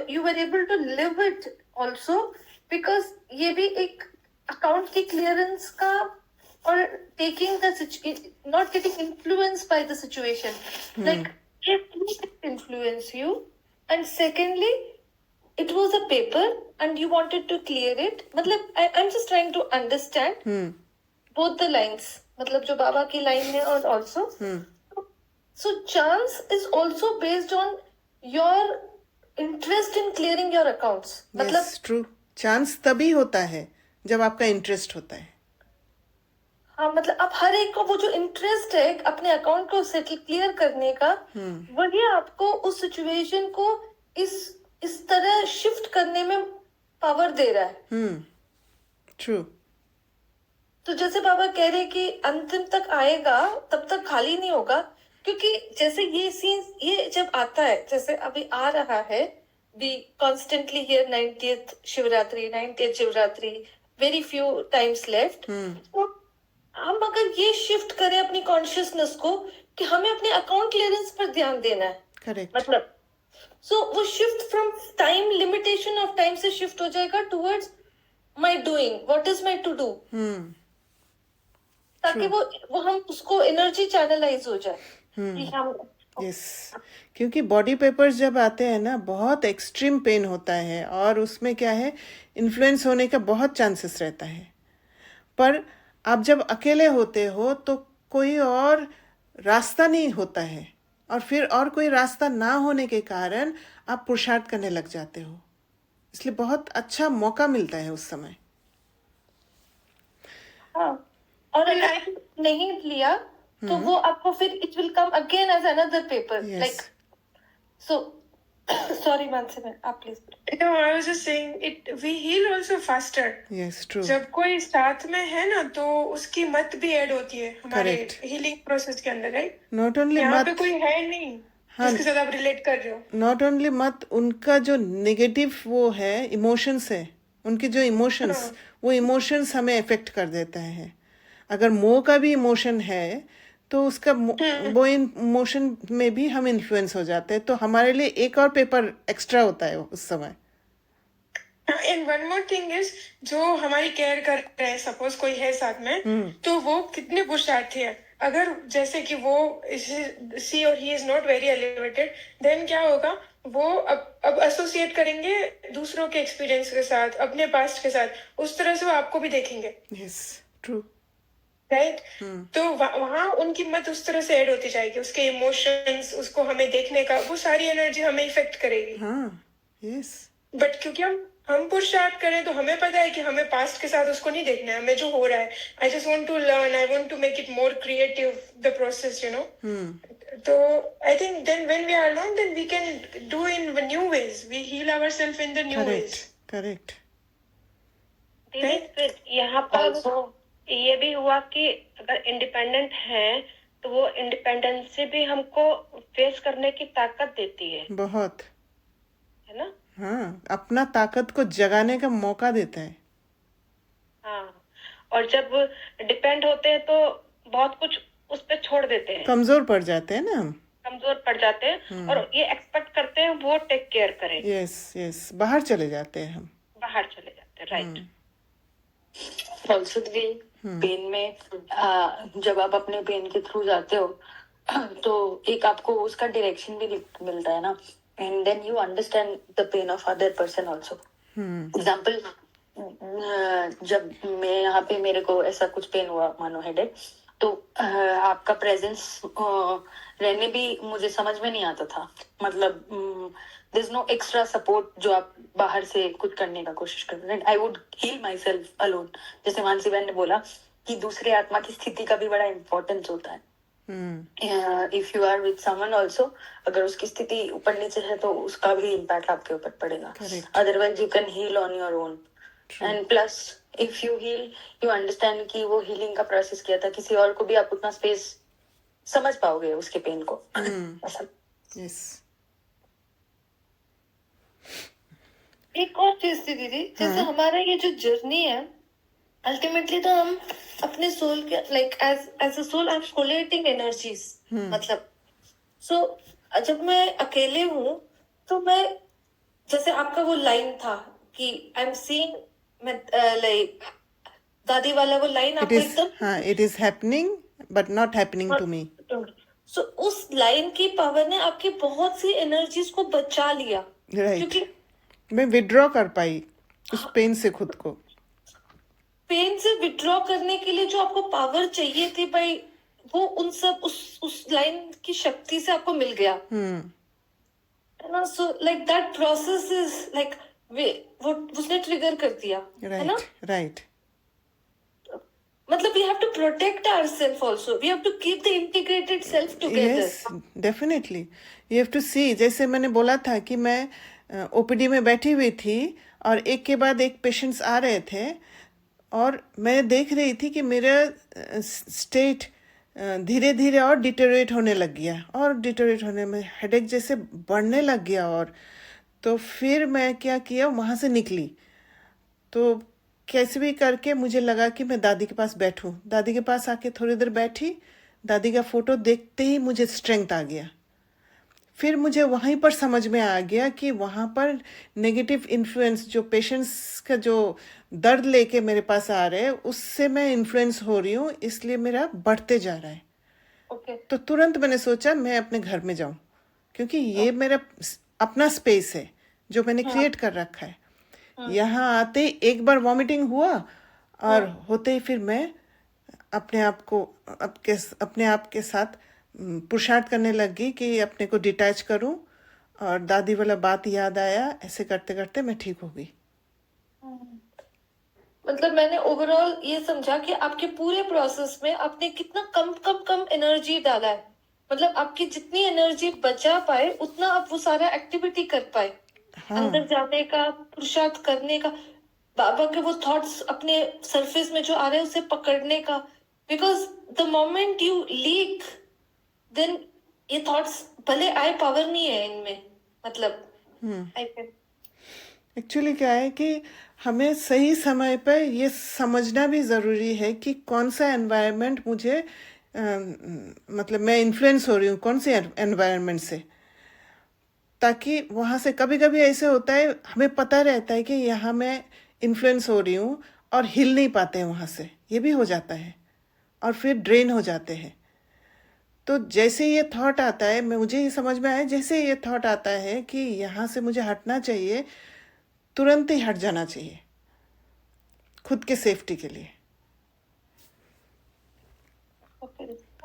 you were able to live it also, because ये भी एक अकाउंट की क्लियरेंस का और taking the not getting influenced by the situation, like it didn't influence you, and secondly it was a paper and you wanted to clear it. मतलब I'm just trying to understand both the lines, मतलब जो बाबा की line है और also so chance is also based on your interest in clearing your accounts. मतलब true, chance तभी होता है जब आपका इंटरेस्ट होता है। हाँ, मतलब अब हर एक को वो जो इंटरेस्ट है अपने अकाउंट को सेटल क्लियर करने का, वही आपको उस सिचुएशन को इस तरह शिफ्ट करने में पावर दे रहा है। ट्रू। तो जैसे बाबा कह रहे कि अंतिम तक आएगा तब तक खाली नहीं होगा, क्योंकि जैसे ये सीन ये जब आता है, जैसे अभी आ रहा है, we constantly hear 90th Shivratri, very few times left. तो हम अगर ये शिफ्ट करें अपनी कॉन्शियसनेस को कि हमें अपने अकाउंट क्लियरेंस पर ध्यान देना है, करेक्ट। मतलब सो वो shift from time, limitation of time से शिफ्ट हो जाएगा towards my doing, what is my to do, ताकि वो हम उसको एनर्जी चैनलाइज हो जाए कि हम यस, क्योंकि बॉडी पेपर्स जब आते हैं ना, बहुत एक्सट्रीम पेन होता है और उसमें क्या है, इन्फ्लुएंस होने का बहुत चांसेस रहता है। पर आप जब अकेले होते हो तो कोई और रास्ता नहीं होता है, और फिर और कोई रास्ता ना होने के कारण आप पुरुषार्थ करने लग जाते हो, इसलिए बहुत अच्छा मौका मिलता है उस समय। हाँ, और अगर नहीं लिया तो वो आपको फिर it will come again as another paper, like so sorry Mansi ma'am, आप please. No, I was just saying it. We heal also faster. Yes, true. जब कोई साथ में है ना तो उसकी मत भी ऐड होती है हमारे Correct. हीलिंग प्रोसेस के अंदर, राइट? नॉट ओनली यहाँ पे मत, कोई है नहीं जिसके साथ आप रिलेट कर रहे हो। नॉट ओनली मत, उनका जो नेगेटिव वो है, इमोशंस है, उनके जो इमोशंस, वो इमोशंस हमें अफेक्ट कर देता है। अगर मोह का भी इमोशन है तो उसका वो इमोशन में भी हम इन्फ्लुएंस हो जाते हैं, तो हमारे लिए एक और पेपर एक्स्ट्रा होता है उस समय। And one more thing is, जो हमारी केयर कर रहे हैं, सपोज कोई है साथ में, तो वो कितने पुरुषार्थी है। अगर जैसे कि वो सी और he is not very elevated, then क्या होगा, वो अब एसोसिएट करेंगे दूसरों के एक्सपीरियंस के साथ, अपने पास्ट के साथ, उस तरह से वो आपको भी देखेंगे, यस, ट्रू, राइट? तो वहां उनकी मत उस तरह से ऐड होती जाएगी, उसके इमोशंस, उसको हमें देखने का, वो सारी एनर्जी हमें इफेक्ट करेगी। हाँ, यस, बट क्योंकि हम पुरुषार्थ करें तो हमें पता है कि हमें पास्ट के साथ उसको नहीं देखना है, हमें जो हो रहा है, I just want to learn, I want to make it more creative the process, you know. तो I think then when we are alone, then we can do in new ways, we heal ourselves in the new ways. Correct. दीदी फिर यहाँ पर ये भी हुआ कि अगर इंडिपेंडेंट है तो वो इंडिपेंडेंस से भी हमको फेस करने की ताकत देती है बहुत, है ना? हाँ, अपना ताकत को जगाने का मौका देता है। हाँ, और जब डिपेंड होते हैं तो बहुत कुछ उस पे छोड़ देते हैं, कमजोर पड़ जाते हैं ना हम, कमजोर पड़ जाते हैं, और ये एक्सपेक्ट करते हैं वो टेक केयर करें। यस, यस, बाहर चले जाते हैं हम, बाहर चले जाते हैं, राइट। ऑल्सो दी पेन में जब आप अपने पेन के थ्रू जाते हो तो एक आपको उसका डायरेक्शन भी मिलता है ना, and then you understand the pain of other person also. Example, जब मैं यहाँ पे मेरे को ऐसा कुछ पेन हुआ, मानो हेडेक, तो आपका प्रेजेंस रहने भी मुझे समझ में नहीं आता था, मतलब there's no extra support जो आप बाहर से कुछ करने का कोशिश कर रहे हैं। I would heal myself alone। जैसे मानसी बहन ने बोला कि दूसरे आत्मा की स्थिति का भी बड़ा इम्पोर्टेंस होता है। If you are with someone also, अगर उसकी स्थिति ऊपर नीचे है तो उसका भी इम्पैक्ट आपके ऊपर पड़ेगा। Otherwise you can heal on your own। And plus if you heal, you understand कि वो healing का प्रोसेस किया था, किसी और को भी आप उतना स्पेस समझ पाओगे उसके पेन को। ऐसा। यस। एक और चीज थी दीदी, जैसे हमारा ये जो जर्नी है, अल्टीमेटली तो हम अपने सोल के like as a soul I am collating energies, मतलब सो जब मैं अकेले हूँ तो मैं, जैसे आपका वो लाइन था कि आई एम सीइंग, मैं लाइक दादी वाला वो लाइन आपको एकदम, हाँ, it is happening but not happening to me. So उस लाइन की पावर ने आपकी बहुत सी एनर्जीज को बचा लिया, क्योंकि मैं विड्रॉ कर पाई उस पेन से, खुद को पेन से विड्रॉ करने के लिए जो आपको पावर चाहिए थी भाई, वो उन सब उस लाइन की शक्ति से आपको मिल गया, है ना। So like that process is like वो उसने ट्रिगर कर दिया, है ना, राइट। मतलब we have to protect ourselves also, we have to keep the integrated self together. Yes, definitely you have to see. जैसे मैंने बोला था कि मैं ओपीडी में बैठी हुई थी और एक के बाद एक पेशेंट्स आ रहे थे, और मैं देख रही थी कि मेरा स्टेट धीरे धीरे और डिटेरियोरेट होने लग गया, और डिटेरियोरेट होने में हेडेक जैसे बढ़ने लग गया। और तो फिर मैं क्या किया, वहाँ से निकली, तो कैसे भी करके मुझे लगा कि मैं दादी के पास बैठूं। दादी के पास आके थोड़ी देर बैठी, दादी का फोटो देखते ही मुझे स्ट्रेंथ आ गया। फिर मुझे वहीं पर समझ में आ गया कि वहाँ पर नेगेटिव इन्फ्लुएंस जो पेशेंट्स का जो दर्द लेके मेरे पास आ रहे हैं उससे मैं इन्फ्लुएंस हो रही हूँ, इसलिए मेरा बढ़ते जा रहा है। ओके तो तुरंत मैंने सोचा मैं अपने घर में जाऊं, क्योंकि ये मेरा अपना स्पेस है जो मैंने क्रिएट कर रखा है। यहाँ आते ही एक बार वॉमिटिंग हुआ और होते ही फिर मैं अपने आप के साथ पुरुषार्थ करने लगी कि अपने को डिटैच करूं, और दादी वाला बात याद आया। ऐसे करते करते मैं ठीक हो गई। मतलब मैंने ओवरऑल ये समझा कि आपके पूरे प्रोसेस में आपने कितना कम एनर्जी डाला है, मतलब आपकी जितनी एनर्जी बचा पाए उतना आप वो सारा एक्टिविटी कर पाए। अंदर जाने का, पुरुषार्थ करने का, बाबा के वो थॉट्स अपने सरफेस में जो आ रहे हैं उसे पकड़ने का, because the moment you leak then ये थॉट्स भले आए, पावर नहीं है इनमें, मतलब आई कैन एक्चुअली क्या है कि हमें सही समय पर ये समझना भी ज़रूरी है कि कौन सा एनवायरनमेंट मुझे मतलब मैं इन्फ्लुएंस हो रही हूँ कौन से एनवायरनमेंट से, ताकि वहाँ से कभी कभी ऐसे होता है हमें पता रहता है कि यहाँ मैं इन्फ्लुएंस हो रही हूँ और हिल नहीं पाते हैं वहाँ से, ये भी हो जाता है और फिर ड्रेन हो जाते हैं। तो जैसे ये थॉट आता है, मुझे ये समझ में आया, जैसे ये थॉट आता है कि यहाँ से मुझे हटना चाहिए, तुरंत ही हट जाना चाहिए खुद के सेफ्टी के लिए।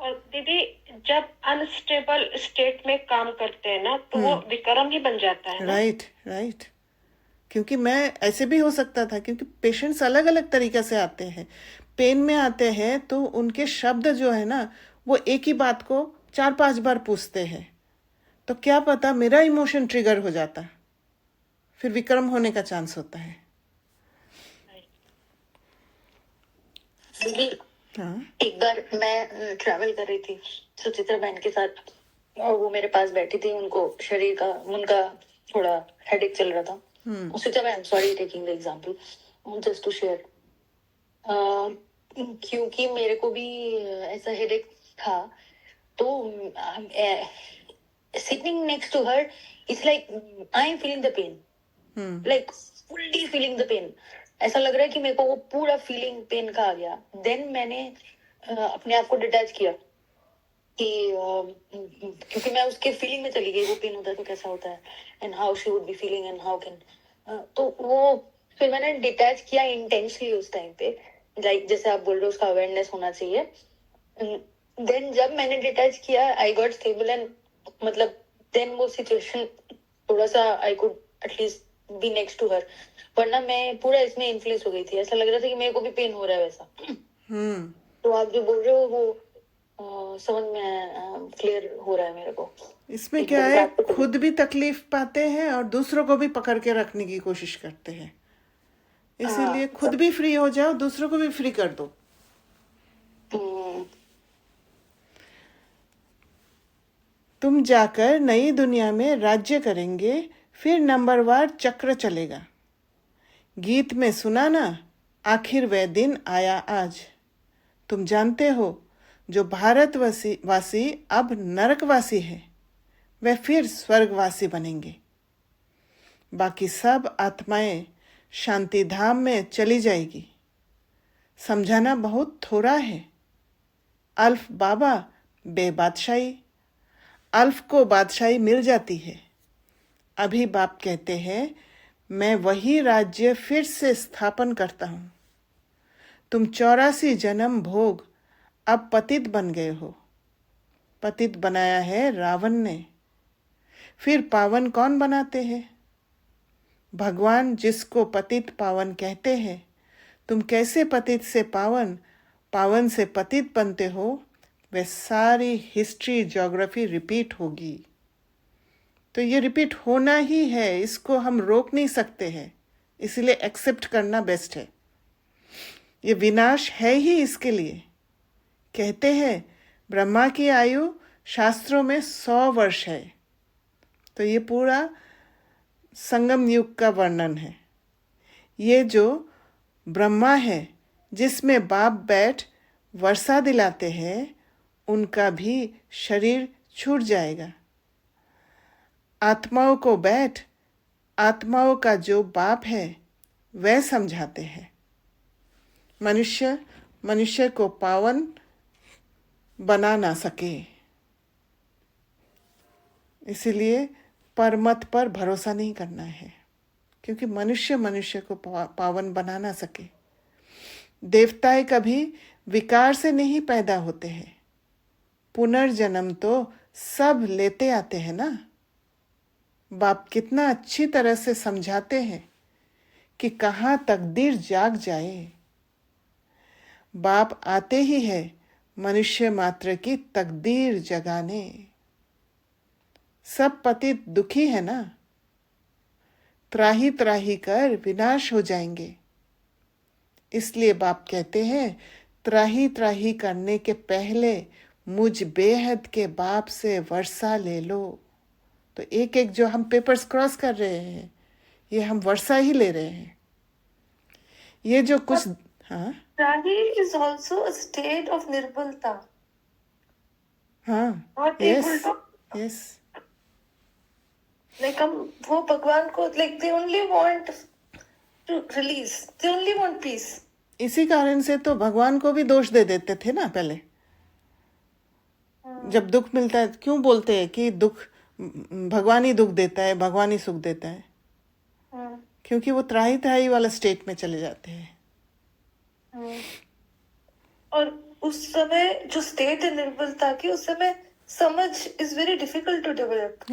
और दीदी जब अनस्टेबल स्टेट में काम करते हैं ना तो वो विक्रम ही बन जाता है ना। राइट। क्योंकि मैं ऐसे भी हो सकता था, क्योंकि पेशेंट्स अलग अलग तरीके से आते हैं। पेन में आते हैं तो उनके शब्द जो है ना वो एक ही बात को 4-5 बार पूछते हैं, तो क्या पता मेरा इमोशन ट्रिगर हो जाता, फिर विक्रम होने का चांस होता है। दीदी एक बार मैं ट्रैवल कर रही थी सुचित्रा बहन के साथ, और वो मेरे पास बैठी थी, उनको शरीर का, उनका थोड़ा हेडेक चल रहा था। सुचित्रा बहन, sorry taking the example, just to share, क्योंकि मेरे को भी ऐसा हेडेक था, तो sitting next to her it's like I am feeling the pain, like fully feeling the pain. ऐसा लग रहा है कि मेरे को वो पूरा फीलिंग पेन का आ गया। देन मैंने अपने आप को डिटैच किया कि क्योंकि मैं उसके फीलिंग में चली गई, वो पेन होता है तो कैसा होता है, and how she would be feeling and how can, तो वो फिर मैंने डिटैच किया इंटेंशनली उस टाइम पे, लाइक जैसे आप बोल रहे हो उसका अवेयरनेस होना चाहिए। देन जब मैंने डिटैच किया आई गॉट स्टेबल, एंड मतलब देन वो सिचुएशन थोड़ा सा I could at least be next to her, वरना मैं पूरा इसमें इन्फ्लुएंस हो गई थी। ऐसा लग रहा था कि मेरे को भी पेन हो रहा है वैसा। तो आप जो बोल रहे हो वो समझ में क्लियर हो रहा है मेरे को। इसमें क्या है, खुद भी तकलीफ पाते हैं और दूसरों को भी पकड़ के रखने की कोशिश करते हैं, इसीलिए खुद भी फ्री हो जाओ, दूसरों को भी फ्री कर दो। तुम जाकर नई दुनिया में राज्य करेंगे, फिर नंबरवार चक्र चलेगा। गीत में सुना ना, आखिर वह दिन आया आज। तुम जानते हो जो भारतवासी अब नरकवासी है, वे फिर स्वर्गवासी बनेंगे। बाकी सब आत्माएं शांति धाम में चली जाएगी। समझाना बहुत थोड़ा है। अल्फ बाबा बेबादशाही, अल्फ को बादशाही मिल जाती है। अभी बाप कहते हैं मैं वही राज्य फिर से स्थापन करता हूँ। तुम 84 जन्म भोग अब पतित बन गए हो। पतित बनाया है रावण ने, फिर पावन कौन बनाते हैं? भगवान, जिसको पतित पावन कहते हैं। तुम कैसे पतित से पावन, पावन से पतित बनते हो, वह सारी हिस्ट्री ज्योग्राफी रिपीट होगी। तो ये रिपीट होना ही है, इसको हम रोक नहीं सकते हैं, इसलिए एक्सेप्ट करना बेस्ट है। ये विनाश है ही इसके लिए। कहते हैं ब्रह्मा की आयु शास्त्रों में 100 वर्ष है, तो ये पूरा संगम युग का वर्णन है। ये जो ब्रह्मा है जिसमें बाप बैठ वर्षा दिलाते हैं, उनका भी शरीर छूट जाएगा। आत्माओं को बैठ आत्माओं का जो बाप है वह समझाते हैं। मनुष्य को पावन बना ना सके, इसीलिए परमत पर भरोसा नहीं करना है, क्योंकि मनुष्य को पावन बना ना सके। देवताएं कभी विकार से नहीं पैदा होते हैं, पुनर्जन्म तो सब लेते आते हैं ना। बाप कितना अच्छी तरह से समझाते हैं कि कहाँ तकदीर जाग जाए। बाप आते ही है मनुष्य मात्र की तकदीर जगाने। सब पतित दुखी है ना, त्राही त्राही कर विनाश हो जाएंगे। इसलिए बाप कहते हैं त्राही त्राही करने के पहले मुझ बेहद के बाप से वर्षा ले लो। तो एक एक जो हम पेपर्स क्रॉस कर रहे हैं, ये हम वर्षा ही ले रहे हैं। ये जो कुछ हाँ त्राही is also a state of निर्बलता। हाँ Not yes able to, yes like हम वो भगवान को like they only want to release, they only want peace। इसी कारण से तो भगवान को भी दोष दे देते थे ना पहले। जब दुख मिलता है क्यों बोलते हैं कि दुख भगवान ही दुख देता है, भगवान ही सुख देता है? क्योंकि वो त्राही त्राही वाला स्टेट में चले जाते हैं। और उस समय जो स्टेट है निर्बलता की, उस समय समझ is very difficult to develop.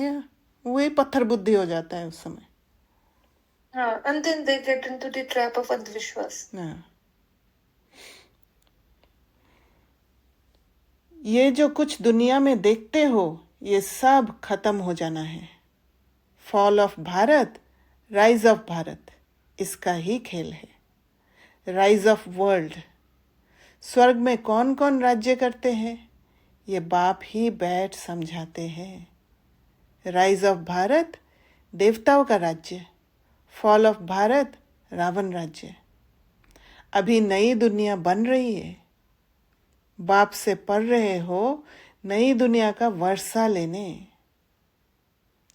वही पत्थर बुद्धि हो जाता है उस समय। हाँ, and then they get into the trap of अंधविश्वास। ये जो कुछ दुनिया में देखते हो ये सब खत्म हो जाना है। Fall of Bharat, rise of Bharat, इसका ही खेल है। राइज ऑफ वर्ल्ड, स्वर्ग में कौन कौन राज्य करते हैं ये बाप ही बैठ समझाते हैं। राइज ऑफ भारत, देवताओं का राज्य। फॉल ऑफ भारत, रावण राज्य। अभी नई दुनिया बन रही है। बाप से पढ़ रहे हो नई दुनिया का वर्षा लेने।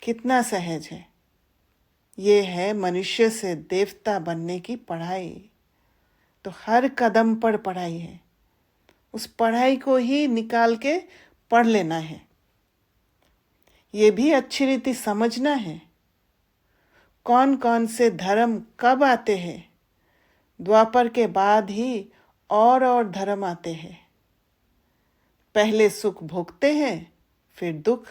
कितना सहज है। ये है मनुष्य से देवता बनने की पढ़ाई। तो हर कदम पर पढ़ाई है। उस पढ़ाई को ही निकाल के पढ़ लेना है। ये भी अच्छी रीति समझना है कौन कौन से धर्म कब आते हैं। द्वापर के बाद ही और धर्म आते हैं। पहले सुख भोगते हैं फिर दुख।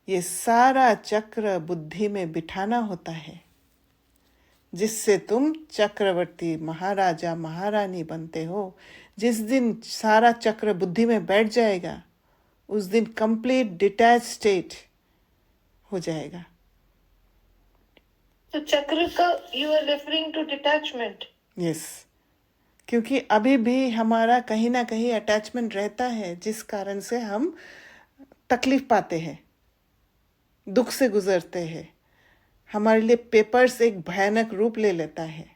ये सारा चक्र बुद्धि में बिठाना होता है, जिससे तुम चक्रवर्ती महाराजा महारानी बनते हो। जिस दिन सारा चक्र बुद्धि में बैठ जाएगा उस दिन कंप्लीट डिटैच स्टेट हो जाएगा। तो चक्र का you are referring to detachment? Yes, क्योंकि अभी भी हमारा कहीं ना कहीं अटैचमेंट रहता है, जिस कारण से हम तकलीफ पाते हैं, दुख से गुजरते हैं। हमारे लिए पेपर्स एक भयानक रूप ले लेता है,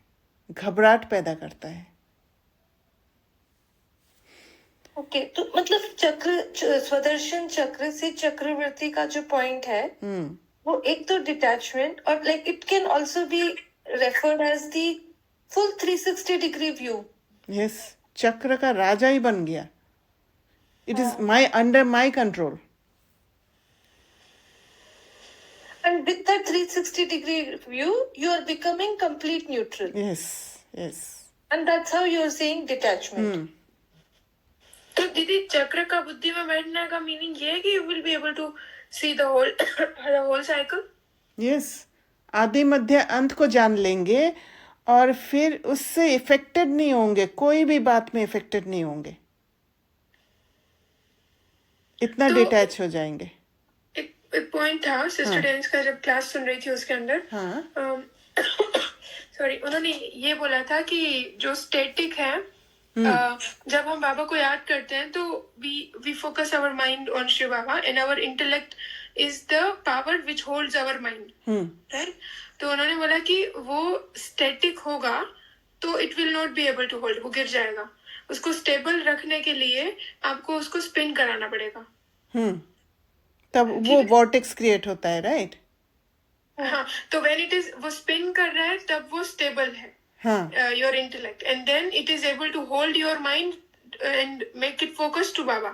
घबराहट पैदा करता है। ओके, तो मतलब चक्र, स्वदर्शन चक्र से चक्रवर्ती का जो पॉइंट है वो एक तो डिटैचमेंट, और like it can also be referred as the full 360 degree view. Yes, चक्र का राजा ही बन गया। It is my under my control. And with that 360 degree view, you are becoming complete neutral. Yes, yes. And that's how you are saying detachment. तो दीदी चक्र का बुद्धि में बैठने का मीनिंग ये है कि you will be able to see the whole cycle. Yes, आदि मध्य अंत को जान लेंगे और फिर उससे इफेक्टेड नहीं होंगे, कोई भी बात में इफेक्टेड नहीं होंगे, इतना डिटैच हो जाएंगे। एक पॉइंट था सिस्टर डेनिस का, जब क्लास सुन रही थी उसके अंदर सॉरी उन्होंने ये बोला था कि जो स्टैटिक है, जब हम बाबा को याद करते हैं तो we focus our mind on Shiv Baba and our intellect is the power which holds our mind, right. तो उन्होंने बोला कि वो स्टैटिक होगा तो it will not be able to hold, वो गिर जाएगा। उसको स्टेबल रखने के लिए आपको उसको स्पिन कराना पड़ेगा। तब वो वॉर्टेक्स क्रिएट होता है, राइट? हाँ, तो व्हेन इट इज वो स्पिन कर रहा है तब वो स्टेबल है, हाँ, your intellect, and then it is able to hold your mind and make it focus to Baba.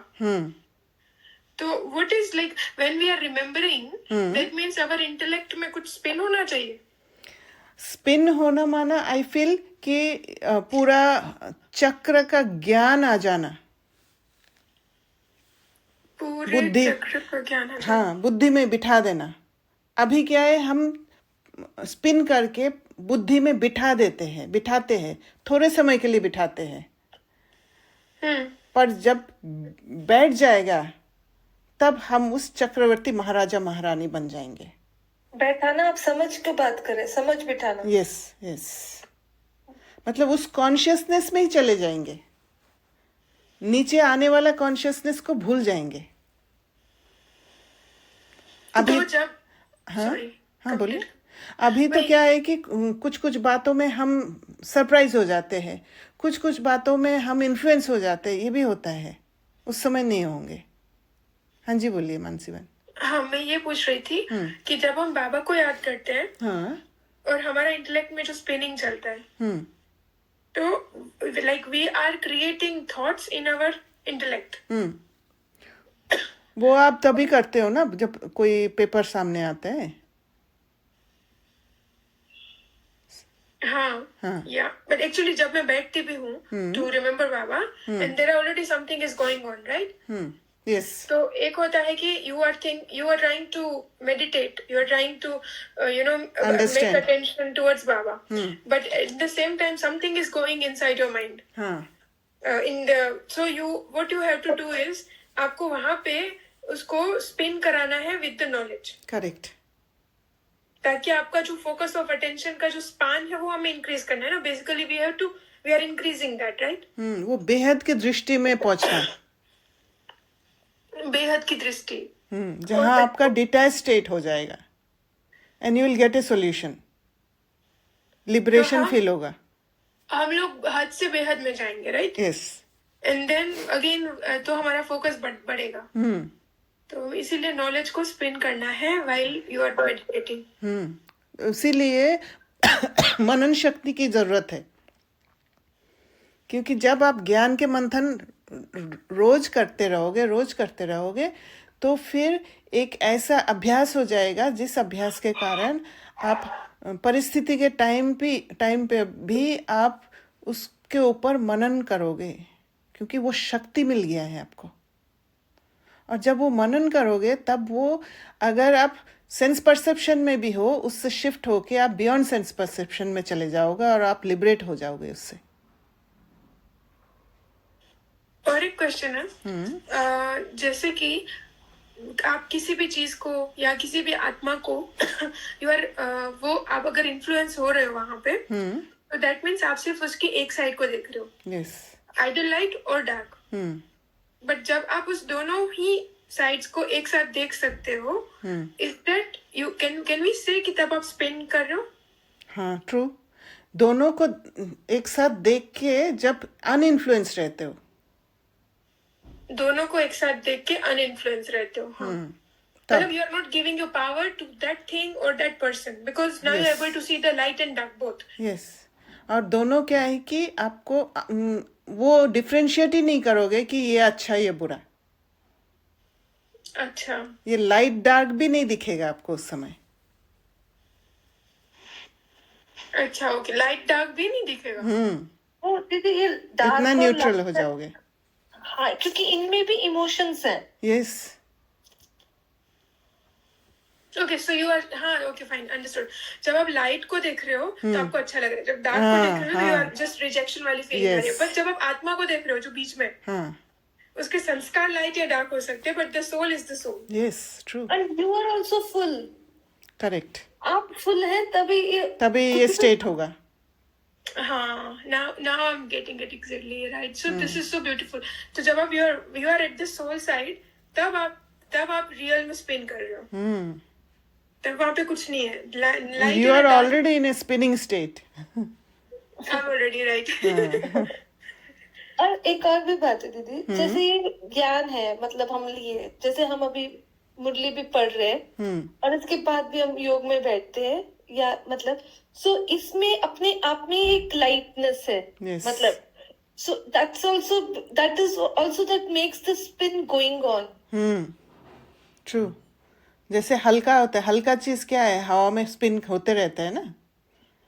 तो what is like when we are remembering, that means our intellect में कुछ स्पिन होना चाहिए. स्पिन होना माना आई फील कि पूरा चक्र का ज्ञान आ जाना, पूरे बुद्धि, चक्र का ज्ञान है. हाँ, बुद्धि में बिठा देना. अभी क्या है, हम स्पिन करके बुद्धि में बिठाते हैं, थोड़े समय के लिए बिठाते हैं, पर जब बैठ जाएगा तब हम उस चक्रवर्ती महाराजा महारानी बन जाएंगे. बैठाना, आप समझ के बात करें, समझ बिठाना. यस, यस, मतलब उस कॉन्शियसनेस में ही चले जाएंगे, नीचे आने वाला कॉन्शियसनेस को भूल जाएंगे. अभी तो जब हाँ, sorry, हाँ, बोलिए. complete. अभी तो वही. क्या है कि कुछ कुछ बातों में हम सरप्राइज हो जाते हैं, कुछ कुछ बातों में हम इन्फ्लुएंस हो जाते हैं, ये भी होता है. उस समय नहीं होंगे. हाँ जी, बोलिए मानसी बहन. हाँ, मैं ये पूछ रही थी कि जब हम बाबा को याद करते हैं हाँ, और हमारा इंटेलेक्ट में जो स्पिनिंग चलता है, तो like we are creating thoughts in our intellect. वो आप तभी करते हो ना जब कोई पेपर सामने आता है. हाँ, या बट एक्चुअली जब मैं बैठती भी हूँ to remember Baba, and there already something is going on, right. Yes, तो एक होता है कि you are trying to meditate, you are trying to make Understand. Attention towards Baba, but at the same time something is going inside your mind. हाँ, in the so what you have to do is, आपको वहां पे उसको spin कराना है with the knowledge, correct. ताकि आपका जो फोकस ऑफ अटेंशन का जो स्पान है वो हमें इंक्रीज करना है ना. Basically we are increasing that, right. वो बेहद की दृष्टि में पहुंचना, बेहद की दृष्टि, जहां आपका डिटैच स्टेट हो जाएगा, and you will get a solution. Liberation feel होगा. हम लोग हद से बेहद में जाएंगे, right. Yes. And then again तो हमारा फोकस बढ़ेगा. तो इसीलिए नॉलेज को स्पिन करना है व्हाइल यू आर मेडिटेटिंग. इसीलिए मनन शक्ति की जरूरत है, क्योंकि जब आप ज्ञान के मंथन रोज करते रहोगे तो फिर एक ऐसा अभ्यास हो जाएगा जिस अभ्यास के कारण आप परिस्थिति के टाइम पे भी आप उसके ऊपर मनन करोगे, क्योंकि वो शक्ति मिल गया है आपको. और जब वो मनन करोगे तब वो, अगर आप सेंस परसेप्शन में भी हो, उससे शिफ्ट होके आप बियॉन्ड सेंस परसेप्शन में चले जाओगे और आप लिबरेट हो जाओगे उससे. और एक क्वेश्चन है, जैसे कि आप किसी भी चीज को या किसी भी आत्मा को वो आप अगर इन्फ्लुएंस हो रहे हो वहां पे, तो दैट मीन्स आप सिर्फ उसकी एक साइड को देख रहे हो, यस, आइदर लाइट और डार्क. बट जब आप उस दोनों ही साइड्स को एक साथ देख सकते हो, is that you can we say कि तब आप स्पिन कर रहे हो? हाँ, ट्रू. दोनों को एक साथ देख के जब अनइन्फ्लुएंस रहते हो, दोनों को एक साथ देख के अनइन्फ्लुएंस रहते हो. हाँ, मतलब you are not giving your power to that thing और that person, because now you are able to see the light and dark both. Yes. और दोनों क्या है कि आपको वो डिफरेंशिएट ही नहीं करोगे कि ये अच्छा ये बुरा. अच्छा, ये लाइट डार्क भी नहीं दिखेगा आपको उस समय. अच्छा, ओके, लाइट डार्क भी नहीं दिखेगा. ओ दीदी, ये डार्क इतना न्यूट्रल हो जाओगे. हाँ, क्योंकि इनमें भी इमोशंस हैं. Yes. Okay, so you are, हाँ, ओके, फाइन, अंडरस्टूड. जब आप लाइट को देख रहे हो तो आपको अच्छा लग रहा है, जब डार्क को देख रहे हो यू आर जस्ट रिजेक्शन वाली फीलिंग आ रही है. बट जब आप आत्मा को देख रहे हो जो बीच में, उसके संस्कार लाइट या डार्क हो सकते हैं, but the soul is the soul. Yes, true. And you are also full. Correct. आप फुल हैं तभी ये स्टेट होगा. हाँ, now I'm getting it exactly right. So this is so beautiful. तो जब आप you are at the soul side, तब आप रियल में स्पिन कर रहे हो. तब वहाँ पे कुछ नहीं है. Light You are already in a spinning state. I'm already right. और एक और भी बात है दीदी, जैसे ये ज्ञान है, मतलब हम लिए, जैसे हम अभी मुरली भी पढ़ रहे हैं और इसके बाद भी हम योग में बैठते हैं, या मतलब सो इसमें अपने आप में एक लाइटनेस है. Yes. मतलब so that is also that makes the spin going on. True. जैसे हल्का होता है, हल्का चीज क्या है, हवा में स्पिन होते रहते हैं ना.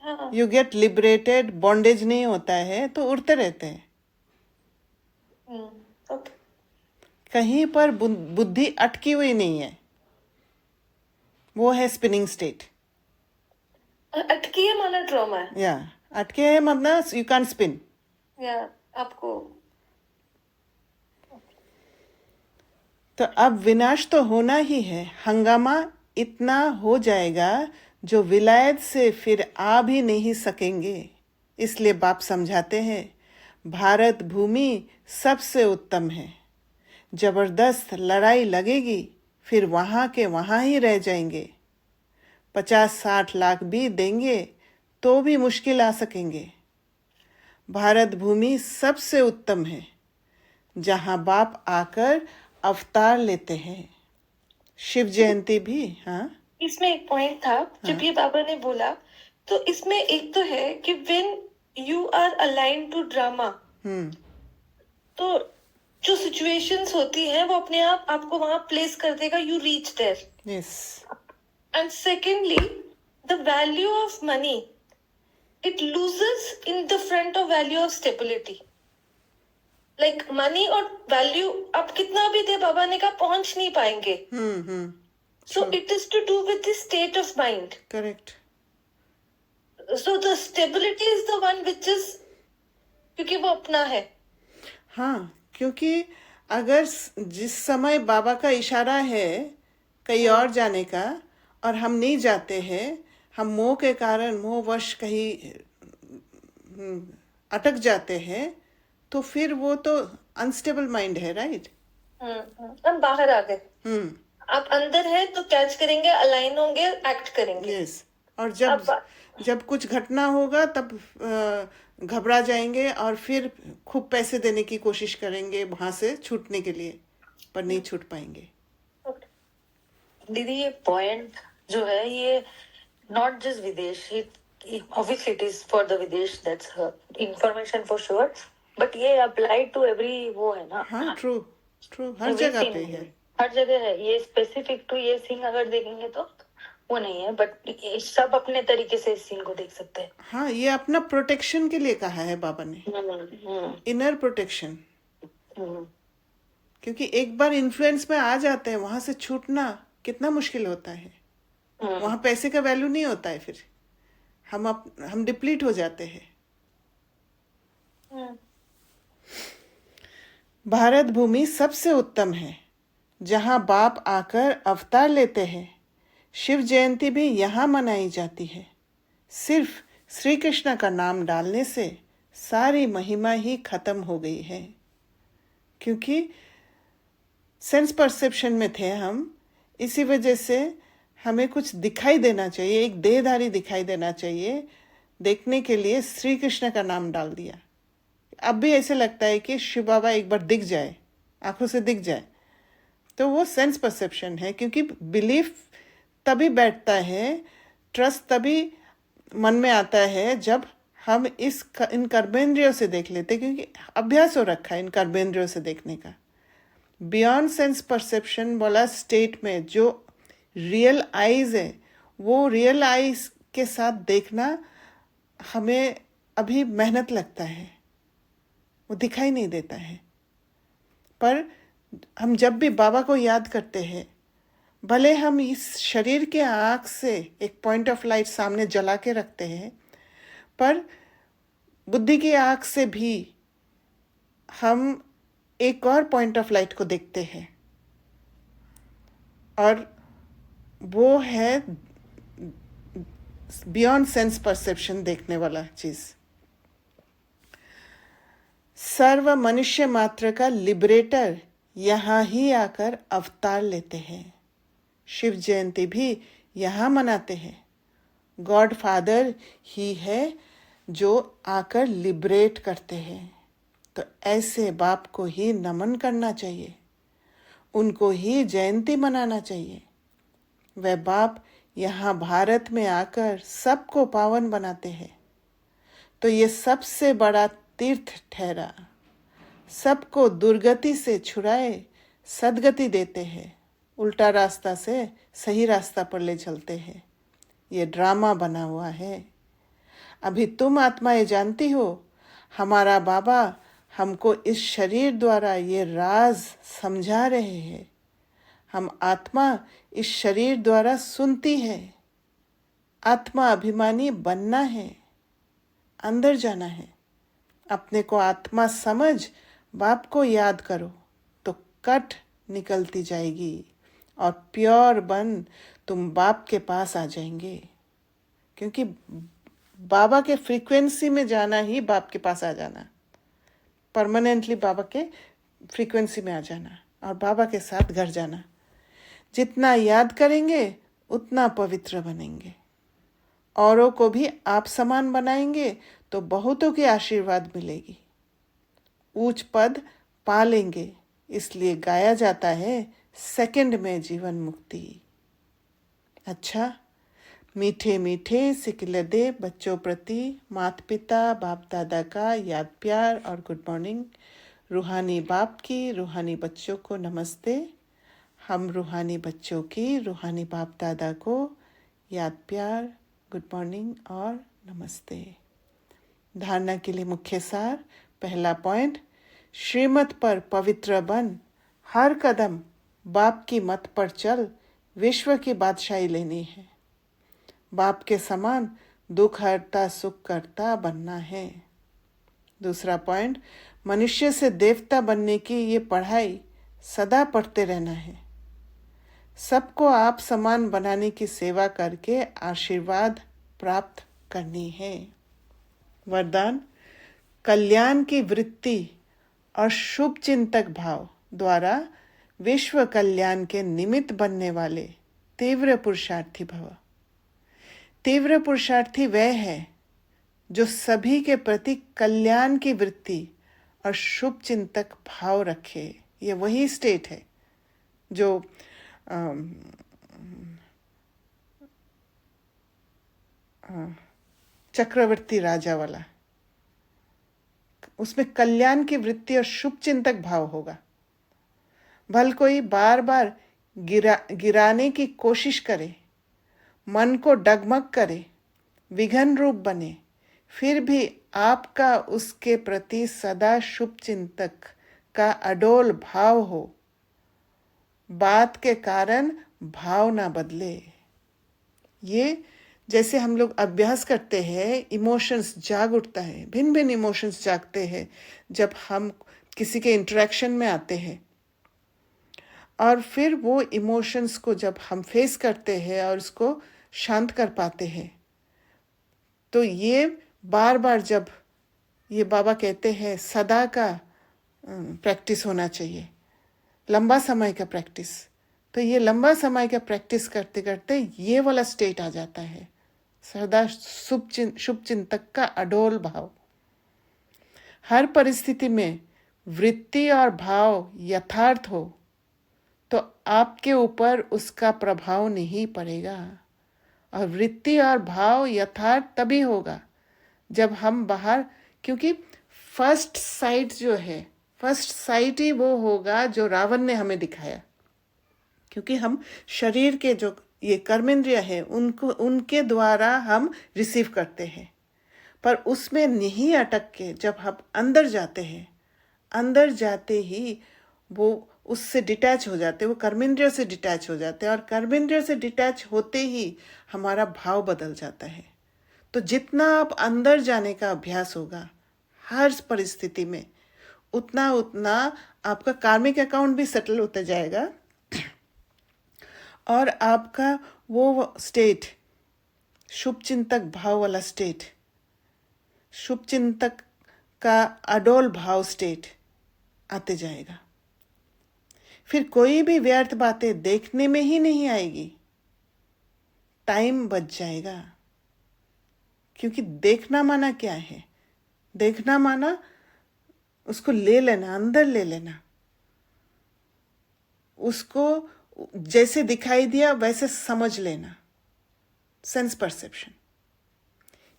हाँ. यू गेट लिबरेटेड, बॉन्डेज नहीं होता है तो उड़ते रहते हैं. Okay. कहीं पर बुद्धि अटकी हुई नहीं है, वो है स्पिनिंग स्टेट. अटकी है माना ट्रॉमा है. या अटके है मतलब यू कैन स्पिन. या आपको तो अब विनाश तो होना ही है. हंगामा इतना हो जाएगा जो विलायत से फिर आ भी नहीं सकेंगे. इसलिए बाप समझाते हैं भारत भूमि सबसे उत्तम है. जबरदस्त लड़ाई लगेगी, फिर वहां के वहां ही रह जाएंगे. 50-60 लाख भी देंगे तो भी मुश्किल आ सकेंगे. भारत भूमि सबसे उत्तम है जहां बाप आकर अवतार लेते हैं. शिव जयंती भी. हाँ, इसमें एक पॉइंट था जब ये बाबा ने बोला, तो इसमें एक तो है कि when you are align to drama, तो जो सिचुएशंस होती हैं वो अपने आप आपको वहां प्लेस कर देगा. You reach there. Yes. And secondly, the value of money, it loses in the front of value of stability. Like money और value आप कितना भी दे, बाबा ने कहा पहुंच नहीं पाएंगे. So it is to do with the state of mind. Correct. So the stability is the one which is, क्योंकि वो अपना है. हाँ, क्योंकि अगर जिस समय बाबा का इशारा है कहीं और जाने का और हम नहीं जाते हैं, हम मोह के कारण मोहवश कहीं अटक जाते हैं, तो फिर वो तो अनस्टेबल माइंड है. राइट. हम बाहर आ गए. आप अंदर है तो कैच करेंगे, अलाइन होंगे, एक्ट करेंगे. यस. और जब कुछ घटना होगा तब घबरा जाएंगे और फिर खूब पैसे देने की कोशिश करेंगे वहां से छूटने के लिए, पर नहीं छूट पाएंगे. दीदी ये पॉइंट जो है ये नॉट जस्ट विदेश, obviously it is for the विदेश, that's information for sure, but ये अप्लाई टू एवरी वो है ना. हाँ, ट्रू. हर जगह पे है. हर जगह है. ये स्पेसिफिक टू ये सीन अगर देखेंगे तो वो नहीं है, बट सब अपने तरीके से इस सीन को देख सकते हैं. हाँ, ये अपना प्रोटेक्शन के लिए कहा है बाबा ने. Inner protection. क्योंकि एक बार इन्फ्लुएंस में आ जाते हैं, वहां से छूटना कितना मुश्किल होता है. वहां पैसे का वैल्यू नहीं होता है, फिर हम डिप्लीट हो जाते हैं. भारत भूमि सबसे उत्तम है जहां बाप आकर अवतार लेते हैं. शिव जयंती भी यहाँ मनाई जाती है. सिर्फ श्री कृष्ण का नाम डालने से सारी महिमा ही खत्म हो गई है. क्योंकि सेंस परसेप्शन में थे हम, इसी वजह से हमें कुछ दिखाई देना चाहिए, एक देहधारी दिखाई देना चाहिए, देखने के लिए श्री कृष्ण का नाम डाल दिया. अब भी ऐसे लगता है कि शिव बाबा एक बार दिख जाए, आंखों से दिख जाए, तो वो सेंस परसेप्शन है. क्योंकि बिलीफ तभी बैठता है, ट्रस्ट तभी मन में आता है जब हम इन कर्मेंद्रियों से देख लेते, क्योंकि अभ्यास हो रखा है इन कर्मेंद्रियों से देखने का. बियॉन्ड सेंस परसेप्शन वाला स्टेट में जो रियल आईज है, वो रियल आईज के साथ देखना हमें अभी मेहनत लगता है, वो दिखाई नहीं देता है. पर हम जब भी बाबा को याद करते हैं, भले हम इस शरीर के आँख से एक पॉइंट ऑफ लाइट सामने जला के रखते हैं, पर बुद्धि की आँख से भी हम एक और पॉइंट ऑफ लाइट को देखते हैं, और वो है बियॉन्ड सेंस परसेप्शन देखने वाला चीज. सर्व मनुष्य मात्र का लिबरेटर यहाँ ही आकर अवतार लेते हैं. शिव जयंती भी यहाँ मनाते हैं. गॉड फादर ही है जो आकर लिबरेट करते हैं. तो ऐसे बाप को ही नमन करना चाहिए. उनको ही जयंती मनाना चाहिए। वह बाप यहाँ भारत में आकर सबको पावन बनाते हैं, तो ये सबसे बड़ा तीर्थ ठहरा। सबको दुर्गति से छुड़ाए सदगति देते हैं, उल्टा रास्ता से सही रास्ता पर ले चलते हैं। ये ड्रामा बना हुआ है। अभी तुम आत्माएं जानती हो, हमारा बाबा हमको इस शरीर द्वारा ये राज समझा रहे हैं। हम आत्मा इस शरीर द्वारा सुनती है। आत्मा अभिमानी बनना है, अंदर जाना है। अपने को आत्मा समझ बाप को याद करो तो कट निकलती जाएगी और प्योर बन तुम बाप के पास आ जाएंगे। क्योंकि बाबा के फ्रीक्वेंसी में जाना ही बाप के पास आ जाना, परमानेंटली बाबा के फ्रीक्वेंसी में आ जाना और बाबा के साथ घर जाना। जितना याद करेंगे उतना पवित्र बनेंगे, औरों को भी आप समान बनाएंगे तो बहुतों की आशीर्वाद मिलेगी, ऊंच पद पा लेंगे। इसलिए गाया जाता है सेकंड में जीवन मुक्ति। अच्छा, मीठे मीठे सिकिलदे बच्चों प्रति माता पिता बाप दादा का याद प्यार और गुड मॉर्निंग। रूहानी बाप की रूहानी बच्चों को नमस्ते। हम रूहानी बच्चों की रूहानी बाप दादा को याद प्यार, गुड मॉर्निंग और नमस्ते। धारणा के लिए मुख्य सार। पहला पॉइंट, श्रीमत पर पवित्र बन, हर कदम बाप की मत पर चल, विश्व की बादशाही लेनी है। बाप के समान दुख हरता सुख करता बनना है। दूसरा पॉइंट, मनुष्य से देवता बनने की ये पढ़ाई सदा पढ़ते रहना है। सबको आप समान बनाने की सेवा करके आशीर्वाद प्राप्त करनी है। वरदान, कल्याण की वृत्ति और शुभ चिंतक भाव द्वारा विश्व कल्याण के निमित्त बनने वाले तीव्र पुरुषार्थी भव। तीव्र पुरुषार्थी वह है जो सभी के प्रति कल्याण की वृत्ति और शुभ चिंतक भाव रखे। ये वही स्टेट है जो चक्रवर्ती राजा वाला, उसमें कल्याण की वृत्ति और शुभ चिंतक भाव होगा। भल कोई बार बार गिराने की कोशिश करे, मन को डगमग करे, विघन रूप बने, फिर भी आपका उसके प्रति सदा शुभ चिंतक का अडोल भाव हो। बात के कारण भाव ना बदले। ये जैसे हम लोग अभ्यास करते हैं, इमोशंस जाग उठता है, भिन्न भिन्न इमोशंस जागते हैं जब हम किसी के इंटरेक्शन में आते हैं, और फिर वो इमोशंस को जब हम फेस करते हैं और उसको शांत कर पाते हैं, तो ये बार बार जब ये बाबा कहते हैं सदा का प्रैक्टिस होना चाहिए, लंबा समय का प्रैक्टिस, तो ये लंबा समय का प्रैक्टिस करते करते ये वाला स्टेट आ जाता है, सदा शुभ चिंतक का अडोल भाव। हर परिस्थिति में वृत्ति और भाव यथार्थ हो तो आपके ऊपर उसका प्रभाव नहीं पड़ेगा। और वृत्ति और भाव यथार्थ तभी होगा जब हम बाहर, क्योंकि फर्स्ट साइट जो है, फर्स्ट साइट ही वो होगा जो रावण ने हमें दिखाया। क्योंकि हम शरीर के जो ये कर्मेंद्रिय है उनके द्वारा हम रिसीव करते हैं, पर उसमें नहीं अटक के जब हम अंदर जाते हैं, अंदर जाते ही वो उससे डिटैच हो जाते हैं, वो कर्मेंद्रिय से डिटैच हो जाते हैं, और कर्मेंद्रिय से डिटैच होते ही हमारा भाव बदल जाता है। तो जितना आप अंदर जाने का अभ्यास होगा हर परिस्थिति में, उतना उतना आपका कार्मिक अकाउंट भी सेटल होता जाएगा, और आपका वो स्टेट, शुभ चिंतक भाव वाला स्टेट, शुभ चिंतक का अडोल भाव स्टेट आते जाएगा। फिर कोई भी व्यर्थ बातें देखने में ही नहीं आएगी, टाइम बच जाएगा। क्योंकि देखना माना क्या है? देखना माना उसको ले लेना, अंदर ले लेना। उसको जैसे दिखाई दिया वैसे समझ लेना, सेंस परसेप्शन।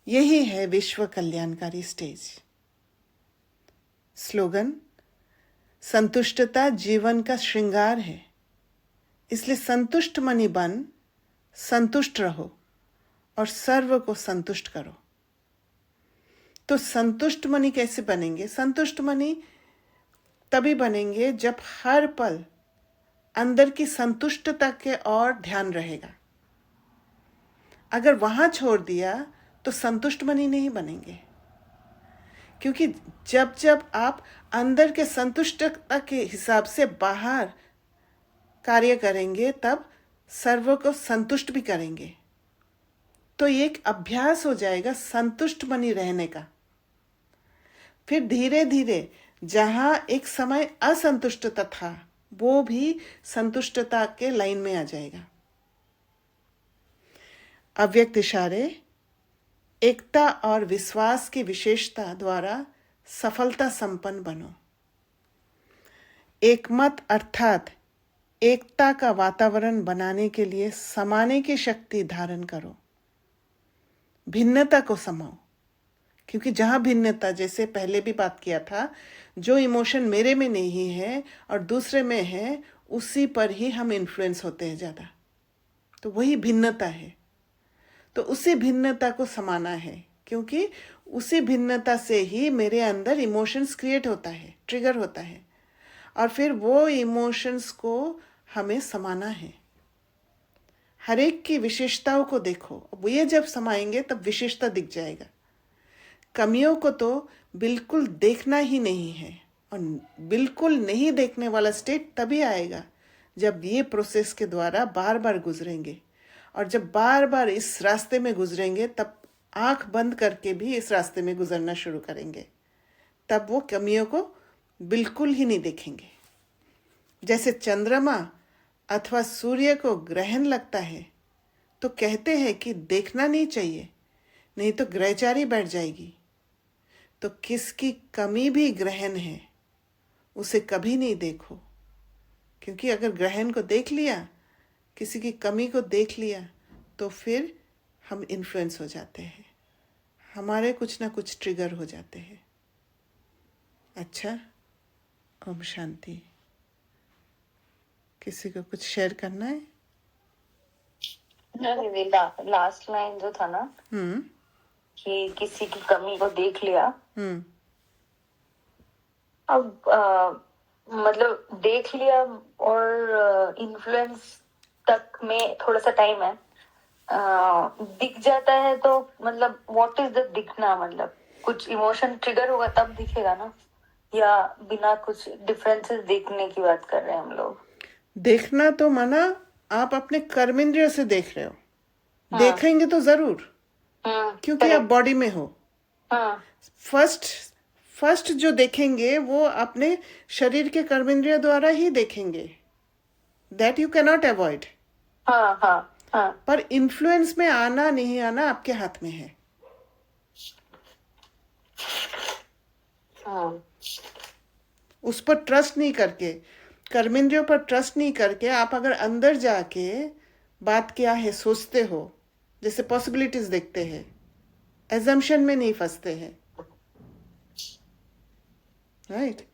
यही है विश्व कल्याणकारी स्टेज। स्लोगन, संतुष्टता जीवन का श्रृंगार है, इसलिए संतुष्ट मनी बन, संतुष्ट रहो और सर्व को संतुष्ट करो। तो संतुष्ट मनी कैसे बनेंगे? संतुष्ट मनी तभी बनेंगे जब हर पल अंदर की संतुष्टता के ओर ध्यान रहेगा। अगर वहां छोड़ दिया तो संतुष्ट मनी नहीं बनेंगे, क्योंकि जब जब आप अंदर के संतुष्टता के हिसाब से बाहर कार्य करेंगे तब सर्व को संतुष्ट भी करेंगे। तो ये एक अभ्यास हो जाएगा संतुष्ट मनी रहने का। फिर धीरे धीरे जहां एक समय असंतुष्टता था वो भी संतुष्टता के लाइन में आ जाएगा। अव्यक्त इशारे, एकता और विश्वास की विशेषता द्वारा सफलता संपन्न बनो। एकमत अर्थात एकता का वातावरण बनाने के लिए समाने की शक्ति धारण करो। भिन्नता को समाओ, क्योंकि जहां भिन्नता, जैसे पहले भी बात किया था, जो इमोशन मेरे में नहीं है और दूसरे में है, उसी पर ही हम इन्फ्लुएंस होते हैं ज़्यादा। तो वही भिन्नता है। तो उसी भिन्नता को समाना है, क्योंकि उसी भिन्नता से ही मेरे अंदर इमोशंस क्रिएट होता है, ट्रिगर होता है, और फिर वो इमोशंस को हमें समाना है। हर एक की विशेषताओं को देखो। अब ये जब समाएंगे तब विशेषता दिख जाएगा। कमियों को तो बिल्कुल देखना ही नहीं है, और बिल्कुल नहीं देखने वाला स्टेट तभी आएगा जब ये प्रोसेस के द्वारा बार बार गुजरेंगे। और जब बार बार इस रास्ते में गुजरेंगे तब आंख बंद करके भी इस रास्ते में गुजरना शुरू करेंगे। तब वो कमियों को बिल्कुल ही नहीं देखेंगे। जैसे चंद्रमा अथवा सूर्य को ग्रहण लगता है तो कहते हैं कि देखना नहीं चाहिए, नहीं तो ग्रहचारी बैठ जाएगी। तो किसकी कमी भी ग्रहण है, उसे कभी नहीं देखो, क्योंकि अगर ग्रहण को देख लिया, किसी की कमी को देख लिया, तो फिर हम इन्फ्लुएंस हो जाते हैं, हमारे कुछ ना कुछ ट्रिगर हो जाते हैं। अच्छा, ओम शांति। किसी को कुछ शेयर करना है? दीदी, लास्ट लाइन जो था ना, कि किसी की कमी को देख लिया। अब मतलब देख लिया और इन्फ्लुएंस तक में थोड़ा सा टाइम है। दिख जाता है तो मतलब व्हाट इज द दिखना? मतलब कुछ इमोशन ट्रिगर होगा तब दिखेगा ना, या बिना कुछ डिफरेंसेस देखने की बात कर रहे हैं हम लोग? देखना तो माना आप अपने कर्मेंद्रियों से देख रहे हो। देखेंगे तो जरूर, क्योंकि आप बॉडी में हो। फर्स्ट जो देखेंगे वो अपने शरीर के कर्मेंद्रियों द्वारा ही देखेंगे। That you cannot avoid. पर इन्फ्लुएंस में आना नहीं आना आपके हाथ में है। उस पर ट्रस्ट नहीं करके, कर्मेंद्रियों पर ट्रस्ट नहीं करके, आप अगर अंदर जाके बात क्या है सोचते हो, जैसे पॉसिबिलिटीज देखते हैं, एजम्पशन में नहीं फंसते हैं, राइट?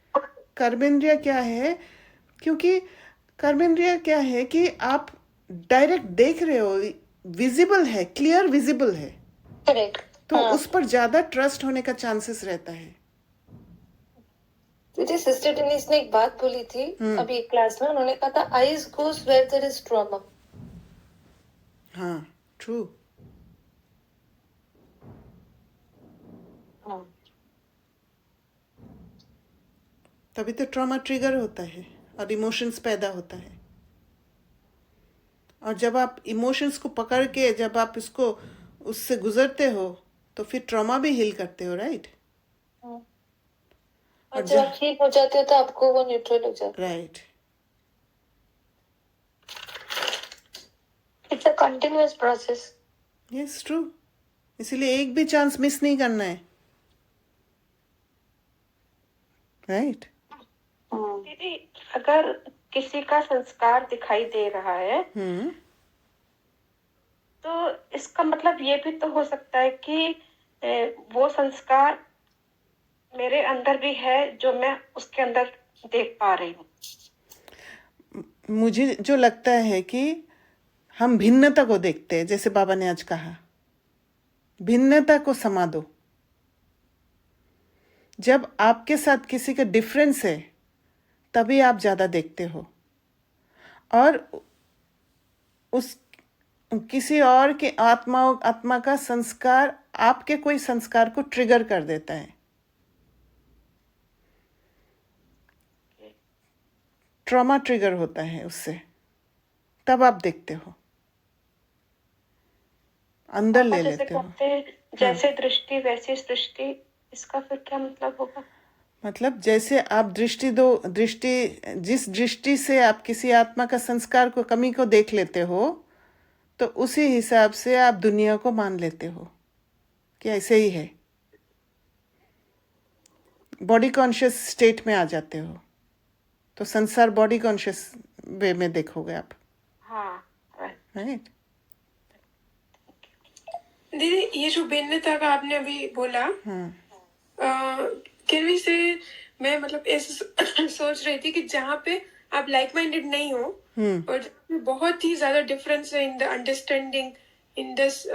कर्मेंद्रिय क्या है? क्योंकि कर्मेंद्रिय क्या है कि आप डायरेक्ट देख रहे हो, विजिबल है, क्लियर विजिबल है, करेक्ट। तो उस पर ज्यादा ट्रस्ट होने का चांसेस रहता है। मुझे सिस्टर डेनिस ने एक बात बोली थी अभी एक क्लास में, उन्होंने कहा था eyes goes where there is trauma. हाँ, ट्रू। तभी तो ट्रॉमा ट्रिगर होता है और इमोशंस पैदा होता है। और जब आप इमोशंस को पकड़ के जब आप इसको उससे गुजरते हो तो फिर ट्रॉमा भी हील करते हो, राइट? और जब आप ठीक हो जाते हो तो आपको वो न्यूट्रल हो जाता है, right. It's a continuous process. Yes, true. इसीलिए एक भी चांस मिस नहीं करना है, राइट? दीदी, अगर किसी का संस्कार दिखाई दे रहा है, तो इसका मतलब ये भी तो हो सकता है कि वो संस्कार मेरे अंदर भी है जो मैं उसके अंदर देख पा रही हूँ। मुझे जो लगता है कि हम भिन्नता को देखते हैं, जैसे बाबा ने आज कहा, भिन्नता को समा दो। जब आपके साथ किसी का डिफरेंस है तभी आप ज्यादा देखते हो, और उस किसी और के आत्मा का संस्कार आपके कोई संस्कार को ट्रिगर कर देता है, ट्रॉमा ट्रिगर होता है उससे, तब आप देखते हो, अंदर ले जैसे लेते हो। कहते हैं जैसे दृष्टि वैसी सृष्टि, इसका फिर क्या मतलब होगा? मतलब जैसे आप जिस दृष्टि से आप किसी आत्मा का संस्कार को, कमी को देख लेते हो, तो उसी हिसाब से आप दुनिया को मान लेते हो कि ऐसे ही है। बॉडी कॉन्शियस स्टेट में आ जाते हो, तो संसार बॉडी कॉन्शियस वे में देखोगे आप। हाँ, राइट। दीदी, ये जो भिन्नता का आपने अभी बोला, कैन वी से, मैं मतलब ऐसे सोच रही थी कि जहाँ पे आप लाइक माइंडेड नहीं हो और बहुत ही ज्यादा डिफरेंस है in the understanding, in this,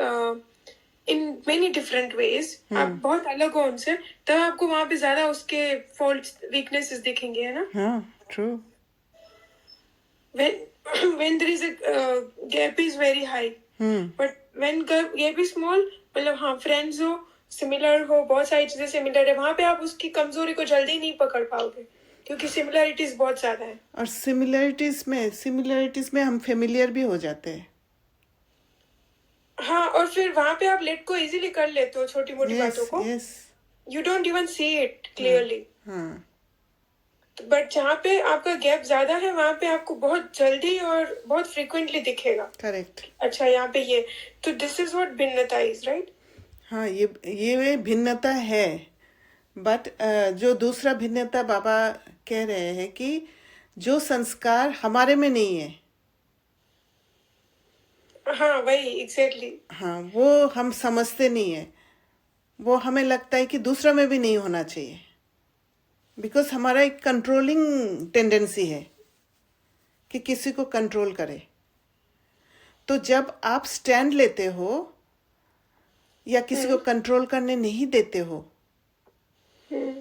in many different ways, आप बहुत अलग हो उनसे, तब आपको वहां पे ज्यादा उसके फॉल्ट्स, वीकनेसेस दिखेंगे, है ना? हाँ, true. when there is a gap is very high, but when gap is small, मतलब हाँ, फ्रेंड्स हो, सिमिलर हो, बहुत सारी चीजें सिमिलर है, वहां पे आप उसकी कमजोरी को जल्दी नहीं पकड़ पाओगे क्योंकि सिमिलरिटीज बहुत ज्यादा है। और सिमिलरिटीज में हम फेमिलियर भी हो जाते हैं। हाँ, और फिर वहां पे आप लेट को इजीली कर लेते हो, छोटी मोटी बातों को। Yes. You don't even see it clearly. हाँ, बट जहाँ पे आपका गैप ज्यादा है, वहां पे आपको बहुत जल्दी और बहुत फ्रिक्वेंटली दिखेगा। करेक्ट। अच्छा, यहाँ पे ये, तो दिस इज व्हाट भिन्नता इज, राइट? हाँ, ये भिन्नता है, बट जो दूसरा भिन्नता बाबा कह रहे हैं कि जो संस्कार हमारे में नहीं है, हाँ, वही एग्जैक्टली। हाँ, वो हम समझते नहीं है, वो हमें लगता है कि दूसरा में भी नहीं होना चाहिए, बिकॉज हमारा एक कंट्रोलिंग टेंडेंसी है कि किसी को कंट्रोल करे। तो जब आप स्टैंड लेते हो या किसी को कंट्रोल करने नहीं देते हो,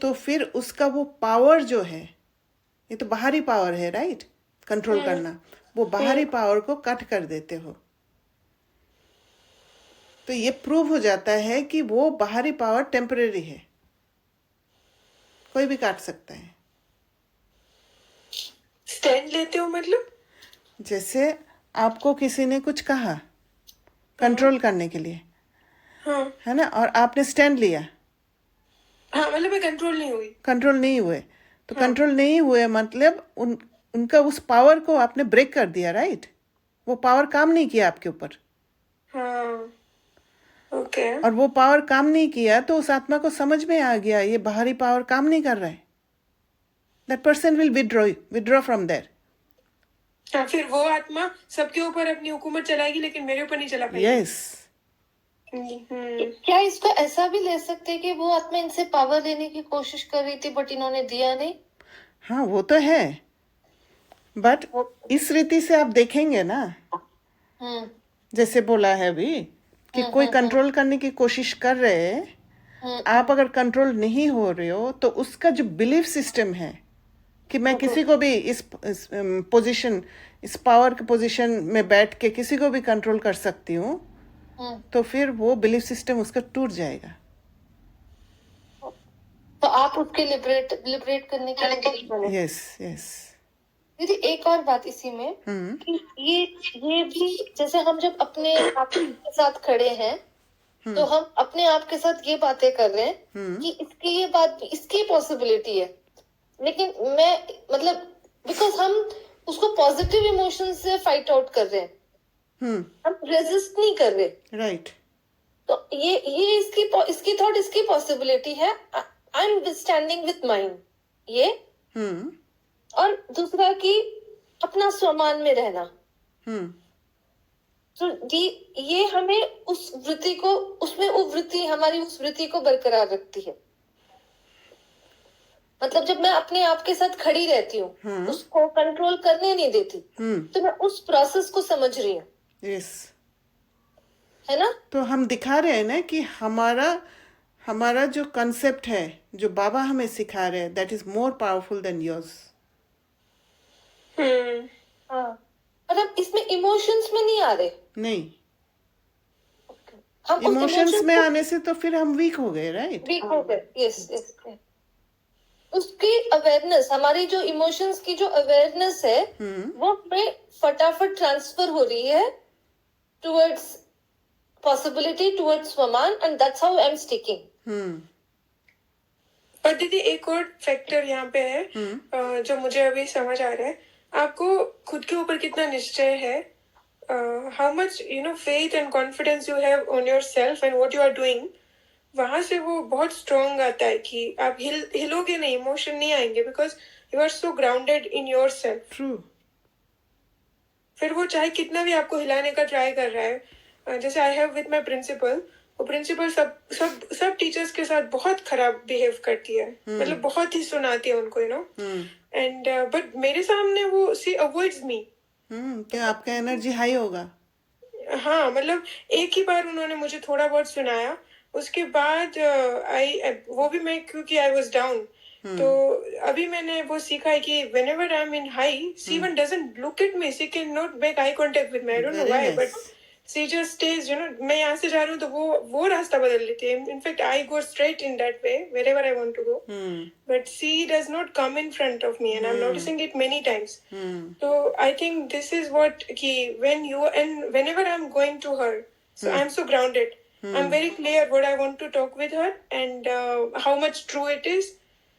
तो फिर उसका वो पावर जो है, ये तो बाहरी पावर है, राइट, कंट्रोल करना, वो बाहरी पावर को कट कर देते हो। तो ये प्रूव हो जाता है कि वो बाहरी पावर टेम्परेरी है, कोई भी काट सकता है। स्टैंड लेते हो मतलब? जैसे आपको किसी ने कुछ कहा कंट्रोल करने के लिए, हाँ, है ना, और आपने स्टैंड लिया, हाँ, मतलब मैं कंट्रोल नहीं हुई। कंट्रोल नहीं हुए, तो कंट्रोल नहीं हुए मतलब उनका उस पावर को आपने ब्रेक कर दिया, राइट, वो पावर काम नहीं किया आपके ऊपर। हाँ, ओके। और वो पावर काम नहीं किया तो उस आत्मा को समझ में आ गया ये बाहरी पावर काम नहीं कर रहा है, that person will withdraw from there. हाँ, फिर वो आत्मा सबके ऊपर अपनी हुकूमत चलाएगी, लेकिन मेरे ऊपर नहीं चला पाएगी। यस। क्या इसको ऐसा भी ले सकते हैं कि वो आत्मा इनसे पावर लेने की कोशिश कर रही थी बट इन्होंने दिया नहीं? हाँ, वो तो है, बट इस रीति से आप देखेंगे ना, जैसे बोला है अभी कि कोई कंट्रोल करने की कोशिश कर रहे हैं, आप अगर कंट्रोल नहीं हो रहे हो तो उसका जो बिलीफ सिस्टम है कि मैं किसी को भी इस पोजीशन, इस पावर के पोजीशन में बैठ के किसी को भी कंट्रोल कर सकती हूँ, तो फिर वो बिलीफ सिस्टम उसका टूट जाएगा। तो आप उसके लिबरेट करने के लिए। Yes, yes. दीदी, एक और बात इसी में कि ये भी, जैसे हम जब अपने आप के साथ खड़े हैं तो हम अपने आप के साथ ये बातें कर रहे हैं कि इसकी ये बात, इसकी पॉसिबिलिटी है, लेकिन मैं मतलब बिकॉज हम उसको पॉजिटिव इमोशन से फाइट आउट कर रहे हैं, हम रेजिस्ट नहीं कर रहे, राइट। तो ये इसकी थॉट, इसकी पॉसिबिलिटी है, I am standing with mind, ये। और दूसरा कि अपना स्वमान में रहना। हम्म तो ये हमें उस वृत्ति को, उसमें वो वृत्ति, हमारी उस वृत्ति को बरकरार रखती है। मतलब जब मैं अपने आप के साथ खड़ी रहती हूँ, उसको कंट्रोल करने नहीं देती, तो मैं उस प्रोसेस को समझ रही हूँ, यस। है ना? तो हम दिखा रहे हैं ना कि हमारा जो कंसेप्ट है, जो बाबा हमें सिखा रहे हैं, that is more powerful than yours. हाँ, मतलब इसमें इमोशंस में नहीं आ रहे। नहीं, हम उस इमोशंस emotions में को आने से तो फिर हम वीक हो गए, राइट? वीक हो गए। Yes yes. उसकी अवेयरनेस, हमारी जो इमोशंस की जो अवेयरनेस है, वो हमें फटाफट ट्रांसफर हो रही है टुवर्ड्स पॉसिबिलिटी, टुवर्ड्स स्वमान, and that's how I am sticking. और दीदी एक और फैक्टर यहाँ पे है जो मुझे अभी समझ आ रहा है। आपको खुद के ऊपर कितना निश्चय है, how much faith and confidence you have on your self and what you are doing, वहां से वो बहुत स्ट्रॉन्ग आता है कि आप हिलोगे नहीं, इमोशन नहीं आएंगे, because you are so grounded in yourself. True. फिर वो चाहे कितना भी आपको हिलाने का ट्राई कर रहा है, जैसे I have with my principal, वो प्रिंसिपल सब टीचर्स के साथ बहुत खराब बिहेव करती है, मतलब बहुत ही सुनाती है उनको, एंड बट मेरे सामने वो सी अवॉइड्स मी। क्या आपका एनर्जी हाई होगा? हाँ, मतलब एक ही बार उन्होंने मुझे थोड़ा बहुत सुनाया, उसके बाद वो भी मैं, क्योंकि आई वॉज डाउन, तो अभी मैंने वो सीखा है कि whenever I'm in high, she even doesn't look at me, she cannot make eye contact with me, I don't know Very why, but nice. she just stays, मैं यहाँ से जा रही हूँ तो वो रास्ता बदल लेती है, in fact I go straight in that way wherever I want to go, but she does not come in front of me, and I'm noticing it many times. So I think this is what कि whenever I'm going to her, so I'm so grounded, I'm very clear what I want to talk with her, and how much true it is.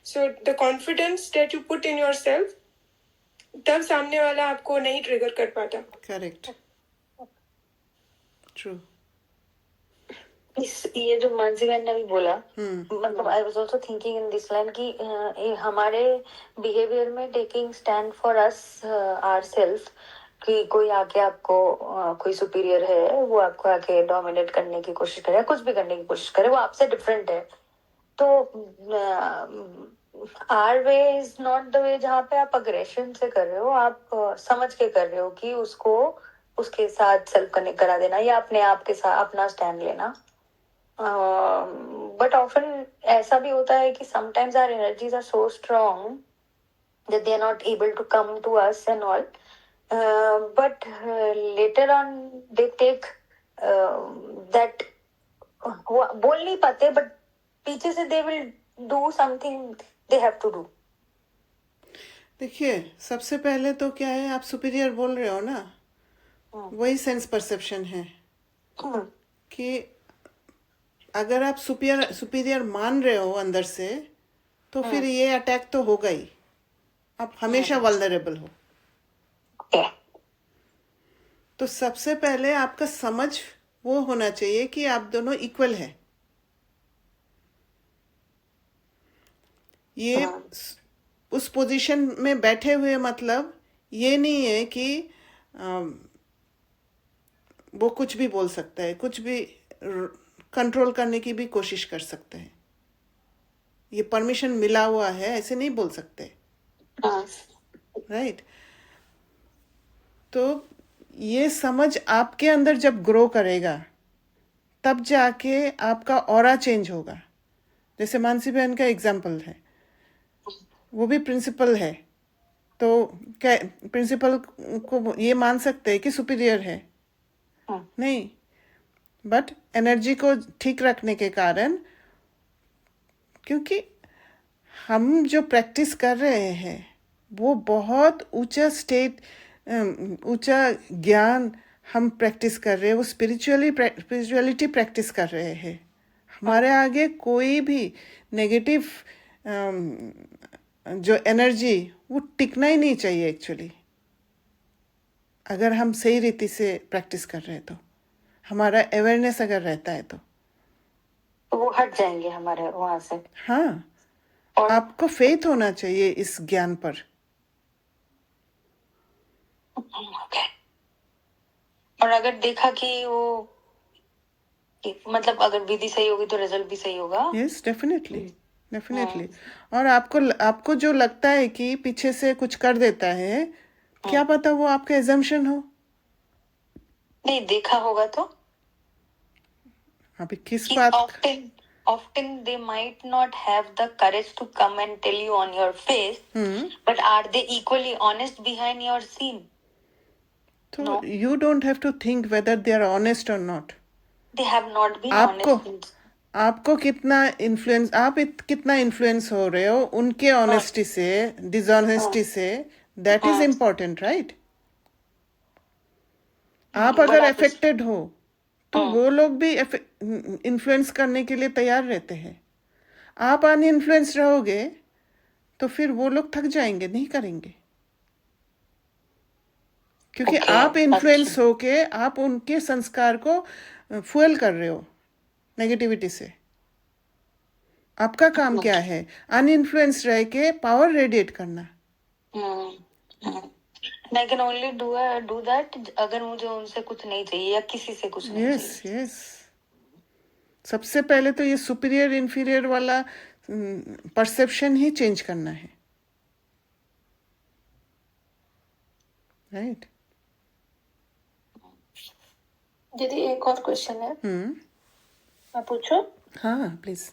So the confidence that you put in yourself, तब सामने वाला आपको नहीं trigger कर पाता। Correct, true. ये जो मानसी बहन ने भी बोला, मतलब I was also thinking in this line कि ये हमारे बिहेवियर में taking stand for us ourself, कि कोई आके आपको कोई सुपीरियर है, वो आपको आके डोमिनेट करने की कोशिश करे, कुछ भी करने की कोशिश करे, वो आपसे डिफरेंट है, तो our way is not the way जहाँ पे आप अग्रेशन से कर रहे हो, आप समझ के कर रहे हो कि उसको उसके साथ सेल्फ कनेक्ट करा देना या अपने आप के साथ अपना स्टैंड लेना। बट ऑफन ऐसा भी होता है कि sometimes our energies are so strong that they are not able to come to us and all, but later on they take that बोल नहीं पाते, but पीछे से they will do something they have to do. देखिए, सबसे पहले तो क्या है, आप सुपीरियर बोल रहे हो ना, वही सेंस परसेप्शन है कि अगर आप सुपीरियर मान रहे हो अंदर से, तो फिर ये अटैक तो होगा ही, आप हमेशा वल्नरेबल हो। तो सबसे पहले आपका समझ वो होना चाहिए कि आप दोनों इक्वल हैं। ये उस पोजीशन में बैठे हुए मतलब ये नहीं है कि वो कुछ भी बोल सकता है, कुछ भी कंट्रोल करने की भी कोशिश कर सकते हैं। ये परमिशन मिला हुआ है, ऐसे नहीं बोल सकते, राइट? तो ये समझ आपके अंदर जब ग्रो करेगा, तब जाके आपका ऑरा चेंज होगा। जैसे मानसी बहन का एग्जाम्पल है, वो भी प्रिंसिपल है, तो क्या प्रिंसिपल को ये मान सकते हैं कि सुपीरियर है? नहीं, बट एनर्जी को ठीक रखने के कारण, क्योंकि हम जो प्रैक्टिस कर रहे हैं वो बहुत ऊंचा ऊंचा ज्ञान हम प्रैक्टिस कर रहे हैं, वो स्पिरिचुअलिटी प्रैक्टिस कर रहे हैं। हमारे आगे कोई भी नेगेटिव जो एनर्जी, वो टिकना ही नहीं चाहिए एक्चुअली। अगर हम सही रीति से प्रैक्टिस कर रहे हैं तो, हमारा अवेयरनेस अगर रहता है तो वो हट जाएंगे हमारे वहां से। हाँ, और आपको फेथ होना चाहिए इस ज्ञान पर। ओके। और अगर देखा कि वो मतलब अगर विधि सही होगी तो रिजल्ट भी सही होगा। Yes, definitely, definitely. और आपको जो लगता है कि पीछे से कुछ कर देता है, क्या पता वो आपका एजम्पशन हो। नहीं देखा होगा तो अभी किस कि बात often they might not have the courage to come and tell you on your face, but are they equally honest behind your scene? तो No. You don't have to think whether they are honest और not. They have not been आपको honest. आपको कितना influence हो रहे हो उनके honesty से, डिसऑनेस्टी से, दैट इज इम्पोर्टेंट, राइट। आप अगर अफेक्टेड हो तो वो लोग भी इन्फ्लुएंस करने के लिए तैयार रहते हैं। आप अनइन्फ्लुएंस रहोगे तो फिर वो लोग थक जाएंगे, नहीं करेंगे, क्योंकि Okay, आप इन्फ्लुएंस अच्छा। होके आप उनके संस्कार को फुएल कर रहे हो नेगेटिविटी से। आपका काम क्या है? अनइन्फ्लुएंस रह के पावर रेडिएट करना। I can only do that अगर मुझे उनसे कुछ नहीं चाहिए या किसी से कुछ नहीं यस चाहिए। यस, सबसे पहले तो ये सुपीरियर इन्फीरियर वाला परसेप्शन ही चेंज करना है, राइट। दीदी एक और क्वेश्चन है, मैं पूछूं? हाँ प्लीज।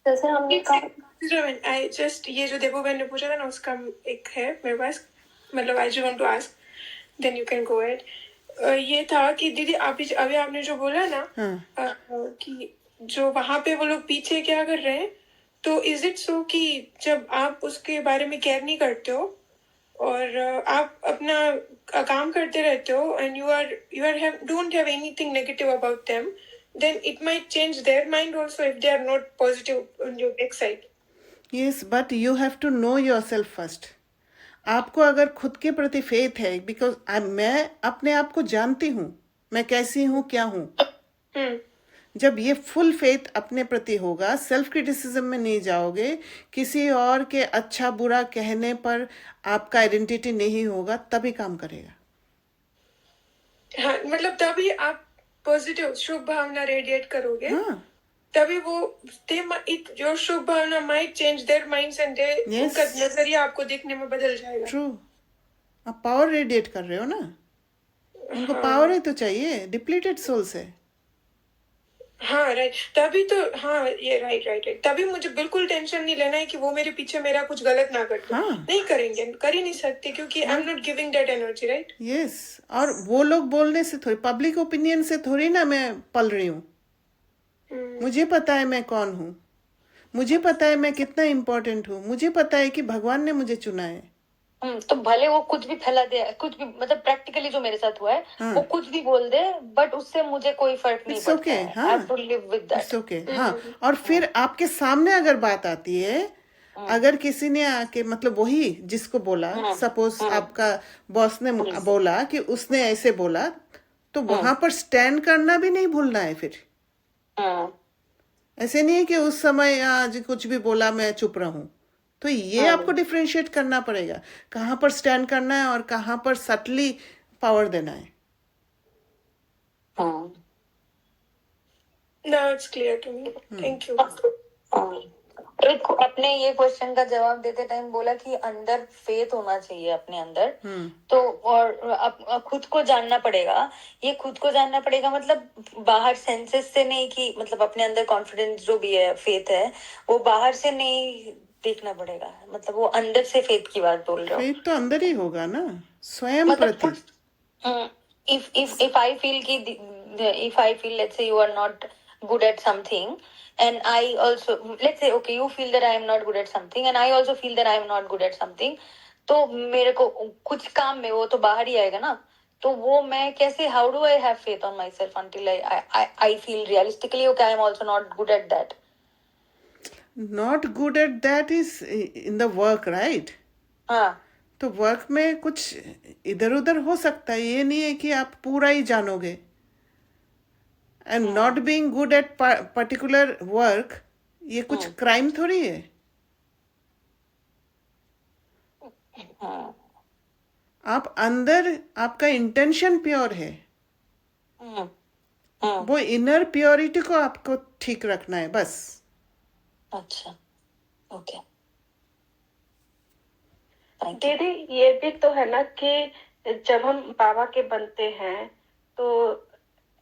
जैसे हमने कहा आई जस्ट ये जो देखो मैंने पूछा था ना उसका एक है मेरे पास, मतलब I just want to ask, then you can go ahead. ये था कि दीदी अभी आपने जो बोला ना कि जो वहां पे वो लोग पीछे क्या कर रहे हैं, तो इज इट सो कि जब आप उसके बारे में केयर नहीं करते हो और आप अपना काम करते रहते हो and you are don't have anything negative about them, then it might change their mind also if they are not positive on your backside. Yes, but you have to know yourself first. आपको अगर खुद के प्रति faith है, because मैं अपने आप को जानती हूँ, मैं कैसी हूँ, क्या हूँ। जब ये फुल फेथ अपने प्रति होगा, सेल्फ क्रिटिसिज्म में नहीं जाओगे, किसी और के अच्छा बुरा कहने पर आपका आइडेंटिटी नहीं होगा, तभी काम करेगा। हाँ, मतलब तभी आप पॉजिटिव शुभ भावना रेडिएट करोगे। हाँ, तभी वो योर शुभ भावना might change their minds and उनका नजरिया आपको देखने में बदल जाएगा। ट्रू। आप पावर रेडिएट कर रहे हो ना, उनको पावर ही तो चाहिए, डिप्लीटेड सोल से। हाँ राइट, तभी तो हाँ ये राइट तभी मुझे बिल्कुल टेंशन नहीं लेना है कि वो मेरे पीछे मेरा कुछ गलत ना कर दे। नहीं करेंगे, कर ही नहीं सकते, क्योंकि I am not giving that energy, right. Yes, और वो लोग बोलने से थोड़ी, पब्लिक ओपिनियन से थोड़ी ना मैं पल रही हूँ। मुझे पता है मैं कौन हूँ, मुझे पता है मैं कितना इम्पोर्टेंट हूँ, मुझे पता है कि भगवान ने मुझे चुना है। तो भले वो कुछ भी फैला दे, कुछ भी, मतलब प्रैक्टिकली जो मेरे साथ हुआ है वो कुछ भी बोल दे, बट उससे मुझे कोई फर्क नहीं पड़ता है। I have to live with that. It's okay. हाँ, और फिर आपके सामने अगर बात आती है, अगर किसी ने आके, मतलब वही जिसको बोला, सपोज आपका बॉस ने बोला कि उसने ऐसे बोला, तो वहां पर स्टैंड करना भी नहीं भूलना है। फिर ऐसे नहीं है कि उस समय आज कुछ भी बोला मैं चुप रहूं। तो ये आपको डिफरेंशिएट करना पड़ेगा, कहाँ पर स्टैंड करना है और कहाँ पर सटली पावर देना है। Now it's clear to me, thank you. एक अपने ये क्वेश्चन का जवाब देते टाइम बोला कि अंदर फेथ होना चाहिए अपने अंदर, तो और खुद को जानना पड़ेगा। ये खुद को जानना पड़ेगा मतलब बाहर सेंसेस से नहीं, कि मतलब अपने अंदर कॉन्फिडेंस जो भी है, फेथ है, वो बाहर से नहीं देखना पड़ेगा, मतलब वो अंदर से फेथ की बात बोल रहा हूँ। फेथ तो अंदर ही होगा ना, स्वयं प्रति। if I feel कि if I feel, let's say you are not good at something and I also, let's say okay, you feel that I am not good at something and I also feel that I am not good at something, तो मेरे को कुछ काम में वो तो बाहर ही आएगा ना। तो वो मैं कैसे, how do I have faith on myself until I feel realistically okay, I am also not good at that. Not good at that is in the work, right? हाँ, तो वर्क में कुछ इधर उधर हो सकता है, ये नहीं है कि आप पूरा ही जानोगे। And not being good at particular work, ये कुछ क्राइम थोड़ी है। आप अंदर आपका इंटेंशन प्योर है, हम्म हम्म वो इनर प्योरिटी को आपको ठीक रखना है बस। अच्छा, ओके, थैंक यू। दीदी ये भी तो है ना कि जब हम बाबा के बनते हैं तो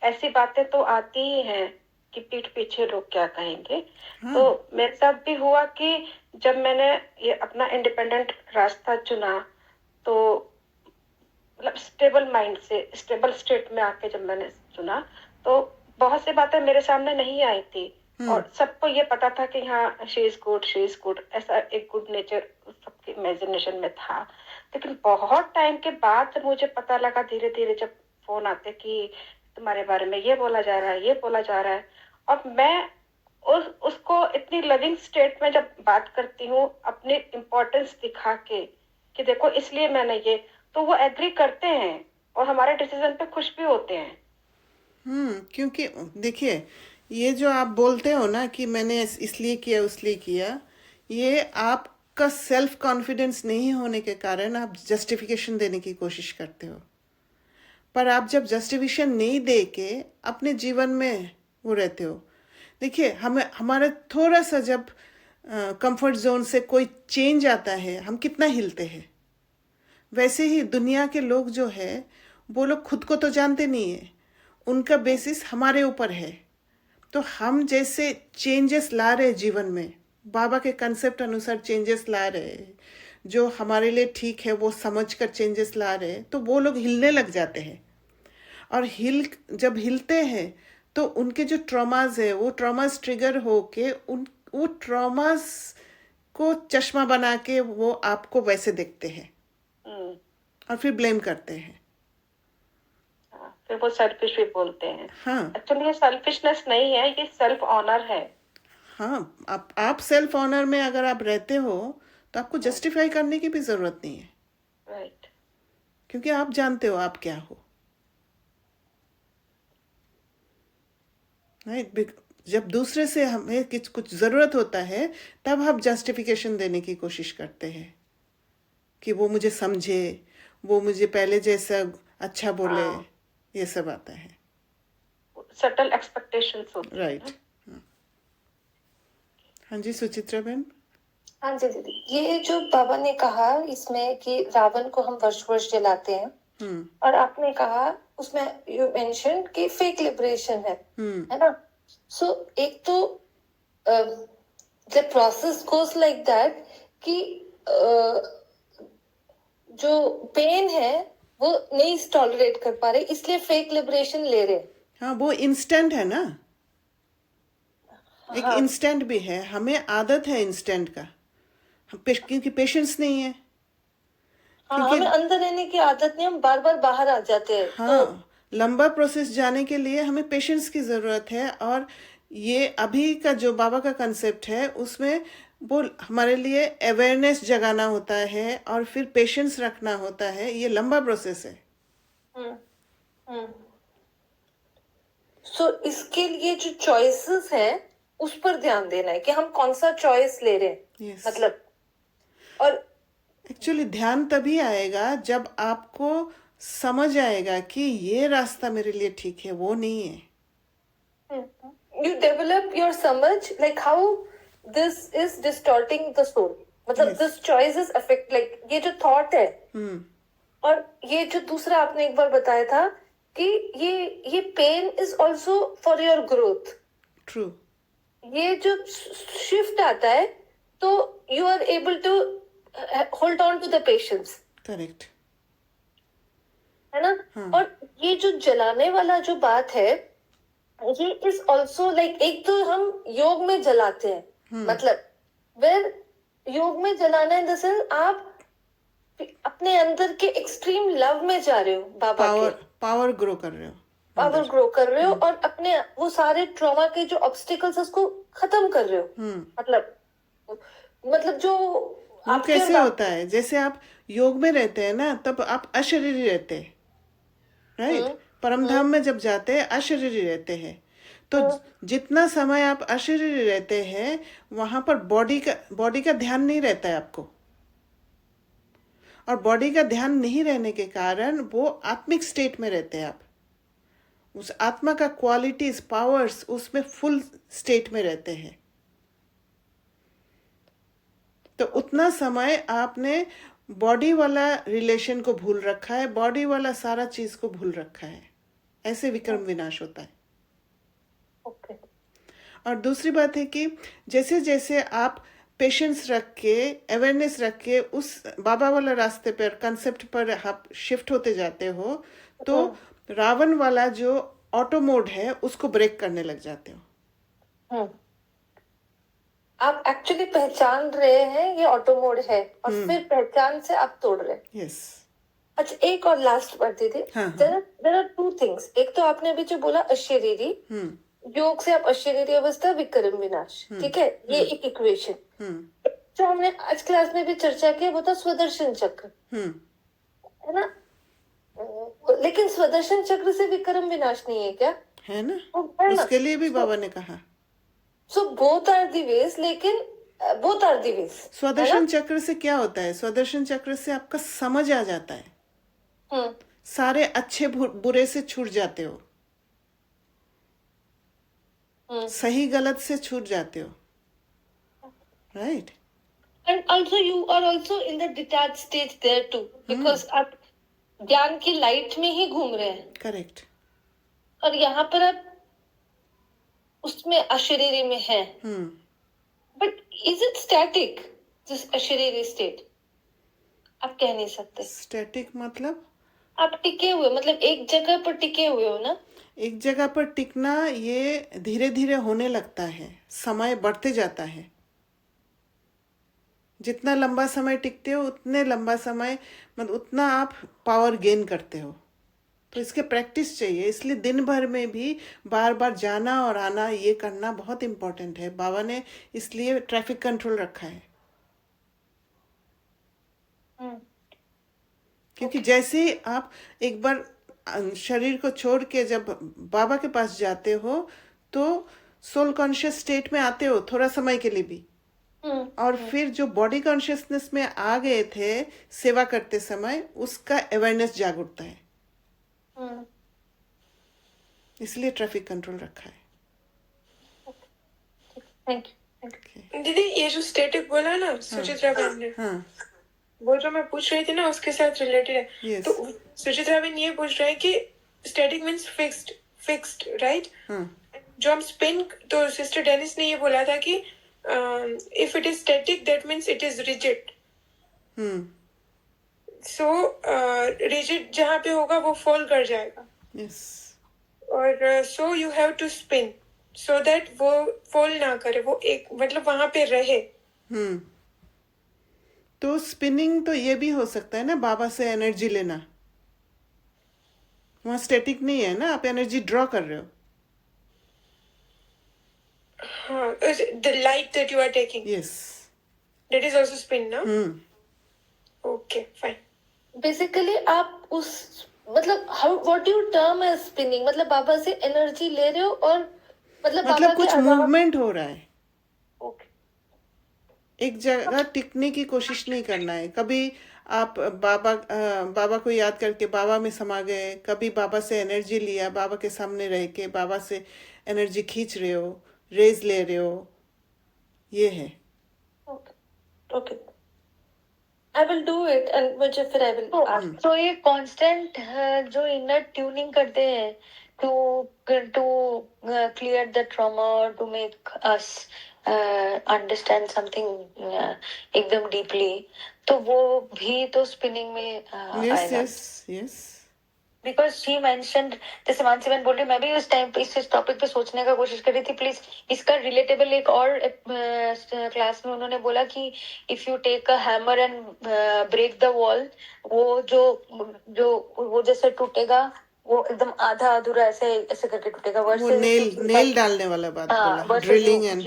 ऐसी बातें तो आती ही हैं कि पीठ पीछे लोग क्या कहेंगे। तो मेरे साथ भी हुआ कि जब मैंने ये अपना इंडिपेंडेंट रास्ता चुना तो मतलब स्टेबल माइंड से स्टेबल स्टेट में आके जब मैंने चुना तो बहुत सी बातें मेरे सामने नहीं आई थी और सबको ये पता था कि हाँ शी इज गुड, ऐसा एक गुड नेचर सबके इमेजिनेशन में था। लेकिन बहुत टाइम के बाद जब मुझे पता लगा, धीरे धीरे जब फोन आते कि तुम्हारे बारे में ये बोला जा रहा है, ये बोला जा रहा है, और मैं उसको इतनी लविंग स्टेट में जब बात करती हूँ अपनी इम्पोर्टेंस दिखा के कि देखो इसलिए मैंने ये, तो वो एग्री करते हैं और हमारे डिसीजन पे खुश भी होते हैं। क्योंकि देखिए, ये जो आप बोलते हो ना कि मैंने इसलिए किया उसलिए किया, ये आपका सेल्फ कॉन्फिडेंस नहीं होने के कारण आप जस्टिफिकेशन देने की कोशिश करते हो। पर आप जब जस्टिफिकेशन नहीं दे के अपने जीवन में वो रहते हो, देखिए हमारा थोड़ा सा जब कंफर्ट जोन से कोई चेंज आता है हम कितना हिलते हैं। वैसे ही दुनिया के लोग जो है वो लोग खुद को तो जानते नहीं है, उनका बेसिस हमारे ऊपर है। तो हम जैसे चेंजेस ला रहे जीवन में, बाबा के कंसेप्ट अनुसार चेंजेस ला रहे, जो हमारे लिए ठीक है वो समझ कर चेंजेस ला रहे, तो वो लोग हिलने लग जाते हैं। और जब हिलते हैं तो उनके जो ट्रॉमाज है वो ट्रॉमाज ट्रिगर हो के वो ट्रॉमाज को चश्मा बना के वो आपको वैसे देखते हैं और फिर ब्लेम करते हैं। फिर वो सेल्फिश भी बोलते हैं। हाँ एक्चुअली ये सेल्फिशनेस नहीं है, ये सेल्फ ऑनर है। हाँ, आप सेल्फ ऑनर में अगर आप रहते हो तो आपको जस्टिफाई करने की भी जरूरत नहीं है, राइट। क्योंकि आप जानते हो आप क्या हो। राइट, जब दूसरे से हमें कुछ जरूरत होता है तब हम जस्टिफिकेशन देने की कोशिश करते हैं कि वो मुझे समझे, वो मुझे पहले जैसा अच्छा बोले, ये सब आता है। सटल एक्सपेक्टेशंस होते हैं। राइट। हाँ जी सुचित्रा बहन। हाँ जी दीदी, ये जो बाबा ने कहा इसमें कि रावण को हम वर्ष वर्ष जलाते हैं, और आपने कहा उसमें यू मेंशन कि फेक लिबरेशन है ना। सो एक तो the process goes like that कि जो पेन है वो नहीं टॉलरेट कर पा रहे, इसलिए फेक लिबरेशन ले रहे। हाँ, वो इंस्टेंट है ना, एक इंस्टेंट भी है, हमें आदत है इंस्टेंट का, क्योंकि पेशेंस नहीं है। हाँ, हमें अंदर रहने की आदत नहीं, हम बार बार बाहर आ जाते हैं। हाँ, तो लंबा प्रोसेस जाने के लिए हमें पेशेंस की जरूरत है। और ये अभी का जो बाबा का कंसेप्ट है उसमें वो हमारे लिए अवेयरनेस जगाना होता है और फिर पेशेंस रखना होता है। ये लंबा प्रोसेस है। सो इसके लिए जो चॉइसेस है उस पर ध्यान देना है कि हम कौन सा चॉइस ले रहे हैं। Yes. मतलब, और एक्चुअली ध्यान तभी आएगा जब आपको समझ आएगा कि ये रास्ता मेरे लिए ठीक है, वो नहीं है। यू डेवलप योर समझ like how this is distorting the soul. मतलब दिस चॉइसेस अफेक्ट, लाइक ये जो थॉट है, और ये जो दूसरा आपने एक बार बताया था कि ये pain is also for your growth. True. ये जो शिफ्ट आता है तो you are able to hold on to the patience. Correct है ना। और ये जो जलाने वाला जो बात है, ये इज ऑल्सो लाइक, एक तो हम योग में जलाते हैं, मतलब वेर योग में जलाना इन द सेंस आप अपने अंदर के एक्सट्रीम लव में जा रहे हो, बाबा के पावर ग्रो कर रहे हो, पावर ग्रो कर रहे हो, और अपने वो सारे ट्रॉमा के जो ऑब्स्टिकल्स उसको खत्म कर रहे हो। मतलब जो वो कैसे होता है, जैसे आप योग में रहते हैं ना तब आप अशरीरी रहते हैं, राइट। परमधाम में जब जाते हैं अशरीरी रहते हैं, तो जितना समय आप अशरीरी रहते हैं वहां पर बॉडी का ध्यान नहीं रहता है आपको। और बॉडी का ध्यान नहीं रहने के कारण वो आत्मिक स्टेट में रहते हैं। आप उस आत्मा का क्वालिटीज, पावर्स उसमें फुल स्टेट में रहते हैं। तो उतना समय आपने बॉडी वाला रिलेशन को भूल रखा है, बॉडी वाला सारा चीज को भूल रखा है। ऐसे विक्रम विनाश होता है। ओके। और दूसरी बात है कि जैसे जैसे आप पेशेंस रख के, अवेयरनेस रख के उस बाबा वाला रास्ते पर, कंसेप्ट पर आप शिफ्ट होते जाते हो, तो रावण वाला जो ऑटो मोड है उसको ब्रेक करने लग जाते हो। आप एक्चुअली पहचान रहे हैं ये ऑटो मोड है, और फिर पहचान से आप तोड़ रहे हैं। यस। अच्छा, एक और लास्ट बात दीदी। हाँ, देयर आर टू थिंग्स। एक तो आपने अभी जो बोला अशरीरी, योग से आप अशरीरी अवस्था, विक्रम विनाश, ठीक है, ये एक इक्वेशन। जो हमने आज क्लास में भी चर्चा की वो था स्वदर्शन चक्र, है ना? लेकिन स्वदर्शन चक्र से विक्रम विनाश नहीं है क्या? है ना, है ना? उसके लिए भी बाबा ने कहा so both are the ways, लेकिन बोथ आर दी वेज। स्वदर्शन चक्र से क्या होता है? स्वदर्शन चक्र से आपका समझ आ जाता है, सारे अच्छे बुरे से छूट जाते हो, सही गलत से छूट जाते हो, right? And also you are also in the detach stage there too, because आप ज्ञान की लाइट में ही घूम रहे हैं। करेक्ट। और यहाँ पर आप उसमें अशरीरी में है। But is it static, this अशरीरी स्टेट? आप कह नहीं सकते। स्टैटिक मतलब आप टिके हुए, मतलब एक जगह पर टिके हुए हो ना? एक जगह पर टिकना ये धीरे धीरे होने लगता है, समय बढ़ते जाता है। जितना लंबा समय टिकते हो उतने लंबा समय, मतलब उतना आप पावर गेन करते हो। तो इसके प्रैक्टिस चाहिए, इसलिए दिन भर में भी बार बार जाना और आना ये करना बहुत इम्पोर्टेंट है। बाबा ने इसलिए ट्रैफिक कंट्रोल रखा है। क्योंकि जैसे ही आप एक बार शरीर को छोड़ के जब बाबा के पास जाते हो तो सोल कॉन्शियस स्टेट में आते हो थोड़ा समय के लिए भी, और फिर जो बॉडी कॉन्शियसनेस में आ गए थे सेवा करते समय, उसका अवेयरनेस जाग उठता है। इसलिए ट्रैफिक कंट्रोल रखा है। Thank you. दीदी ये जो स्टैटिक बोला ना सुचित्रा बहन ने, हाँ, वो जो मैं पूछ रही थी ना उसके साथ रिलेटेड है। Yes. तो सुचित्रा बहन ये पूछ रहे हैं कि स्टैटिक मीन्स फिक्स्ड, राइट? जो हम स्पिन, तो सिस्टर डेनिस ने ये बोला था कि if it is static that means it is rigid. So rigid जहाँ पे होगा वो फॉल कर जाएगा। यस। और so you have to spin so that वो फॉल ना करे, वो एक मतलब वहां पे रहे। तो स्पिनिंग तो ये भी हो सकता है ना, बाबा से एनर्जी लेना। वहां स्टैटिक नहीं है ना, आप एनर्जी ड्रॉ कर रहे हो। हाँ, the light that you are taking, yes. that is also spin, ना? Okay, fine. बेसिकली आप उस, मतलब how, what you term as spinning, मतलब बाबा से एनर्जी ले रहे हो और मतलब कुछ मूवमेंट हो रहा है। ओके। एक जगह टिकने की कोशिश नहीं करना है। कभी आप बाबा को याद करके बाबा में समा गए, कभी बाबा से एनर्जी लिया, बाबा के सामने रह के बाबा से एनर्जी खींच रहे हो, रेज ले रहे हो, ये है। Okay, I will do it and मुझे फिर आई विल आस्क। तो ये कांस्टेंट जो इनर ट्यूनिंग करते हैं टू क्लियर द ट्रॉमा और to make us understand something एकदम डीपली, तो वो भी तो स्पिनिंग में आएगा। यस। बिकॉज शी मेंशन्ड, जैसे मानसी बहन बोल रही, मैं भी उस टाइम पे इस टॉपिक पे सोचने का कोशिश कर रही थी। प्लीज इसका रिलेटेबल एक और क्लास में उन्होंने बोला कि if you take a hammer and break the wall, वो जो जैसे टूटेगा वो एकदम आधा अधूरा ऐसे ऐसे करके टूटेगा। वो नेल डालने वाला बात बोला, drilling and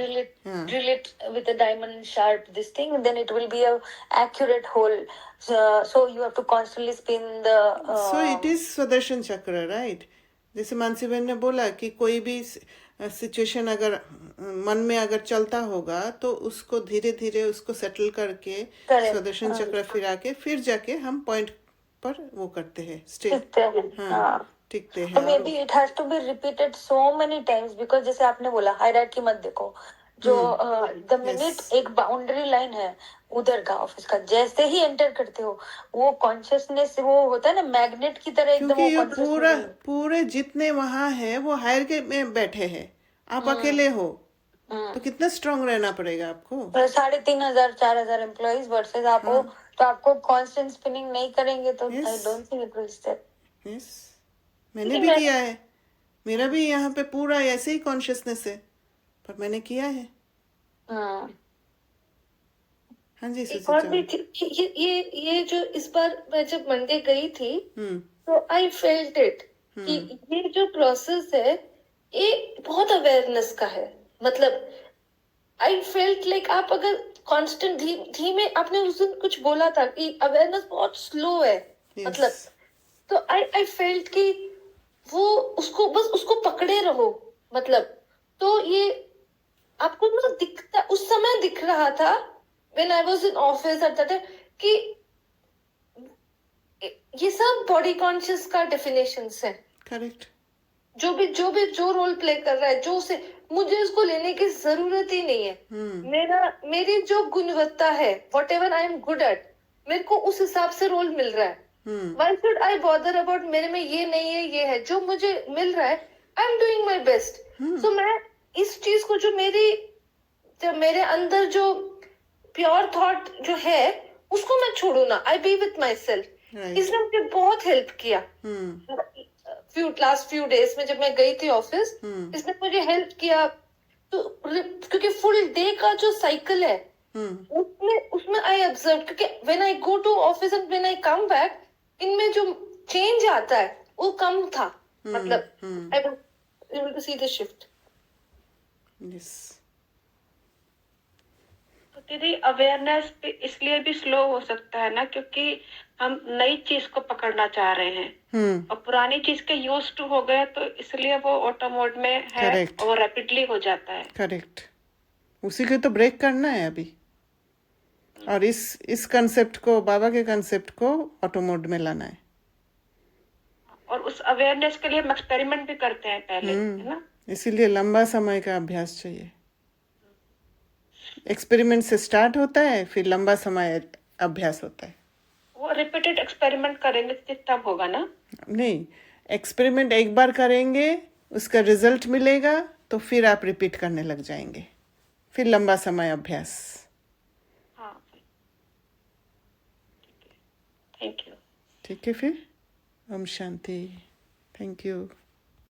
drill it with a diamond sharp this thing, and then it will be a accurate hole. So you have to constantly spin the so it is स्वदर्शन चक्र, राइट? जैसे मानसी बहन ने बोला कि कोई भी सिचुएशन अगर मन में अगर चलता होगा तो उसको धीरे धीरे उसको सेटल करके Correct. सुदर्शन चक्र फिरा के फिर जाके हम पॉइंट पर वो करते हैं, स्टे टिकते हैं। हाँ टिकते हैं। और maybe it has to be repeated so many times, because जैसे आपने बोला हायरार्की मत देखो, जो द मिनट एक बाउंड्री लाइन है उधर का ऑफिस का, जैसे ही एंटर करते हो वो कॉन्शियसनेस, वो होता है ना मैग्नेट की तरह एकदम क्योंकि वो ये पूरा पूरे जितने वहां है वो हायर के में बैठे हैं, आप अकेले हो तो कितना स्ट्रांग रहना पड़ेगा आपको। 3,500 4,000 एम्प्लॉइज वर्सेस आप हो, तो आपको कांस्टेंट स्पिनिंग नहीं करेंगे तो I don't think it will stay. Yes, मैंने भी किया है, मेरा भी यहाँ पे पूरा ऐसे ही कॉन्शियसनेस है, पर मैंने किया है। हाँ जी एक और भी ये जो इस बार मैं जब मंडे गई थी तो आई फेल्ट इट कि ये जो प्रोसेस है ये बहुत अवेयरनेस का है। मतलब आई फेल्ट लाइक आप अगर कांस्टेंट धीमे, आपने उस दिन कुछ बोला था कि अवेयरनेस बहुत स्लो है, मतलब तो आई फेल्ट कि वो उसको पकड़े रहो, मतलब तो ये आपको ना दिखता, उस समय दिख रहा था when I was in office at that time कि ये सब बॉडी कॉन्शियस का डेफिनेशंस है। करेक्ट। जो रोल प्ले कर रहा है, जो उसे, मुझे उसको लेने की जरूरत ही नहीं है। मेरी जो गुणवत्ता है, what ever I am good at, मेरे को उस हिसाब से रोल मिल रहा है। Why should I bother about मेरे में ये नहीं है, ये है, जो मुझे मिल रहा है I am doing my best. So मैं इस चीज को जो मेरे अंदर जो प्योर थॉट जो है उसको मैं छोड़ू ना, आई बी विथ माई सेल्फ। इसने मुझे बहुत हेल्प किया लास्ट फ्यू डेज में जब मैं गई थी ऑफिस, इसने मुझे हेल्प किया। तो क्योंकि फुल डे का जो साइकिल है उसमें आई ऑब्जर्व, क्योंकि when I go to office and when I come back, इनमें जो चेंज आता है वो कम था। मतलब I was able to see the shift. Yes. दीदी अवेयरनेस इसलिए भी स्लो हो सकता है ना, क्योंकि हम नई चीज को पकड़ना चाह रहे हैं और पुरानी चीज के यूज टू हो गए, तो इसलिए वो ऑटो मोड में है। Correct. और रैपिडली हो जाता है। करेक्ट, उसी को तो ब्रेक करना है अभी, और इस कंसेप्ट को, बाबा के कंसेप्ट को ऑटो मोड में लाना है। और उस अवेयरनेस के लिए हम एक्सपेरिमेंट भी करते हैं पहले, है ना। इसीलिए लंबा समय का अभ्यास चाहिए। एक्सपेरिमेंट से स्टार्ट होता है, फिर लंबा समय अभ्यास होता है। वो रिपीटेड एक्सपेरिमेंट करेंगे तब होगा ना। नहीं, एक्सपेरिमेंट एक बार करेंगे, उसका रिजल्ट मिलेगा तो फिर आप रिपीट करने लग जाएंगे, फिर लंबा समय अभ्यास। हाँ, थैंक यू। ठीक है, फिर ओम शांति। Thank you.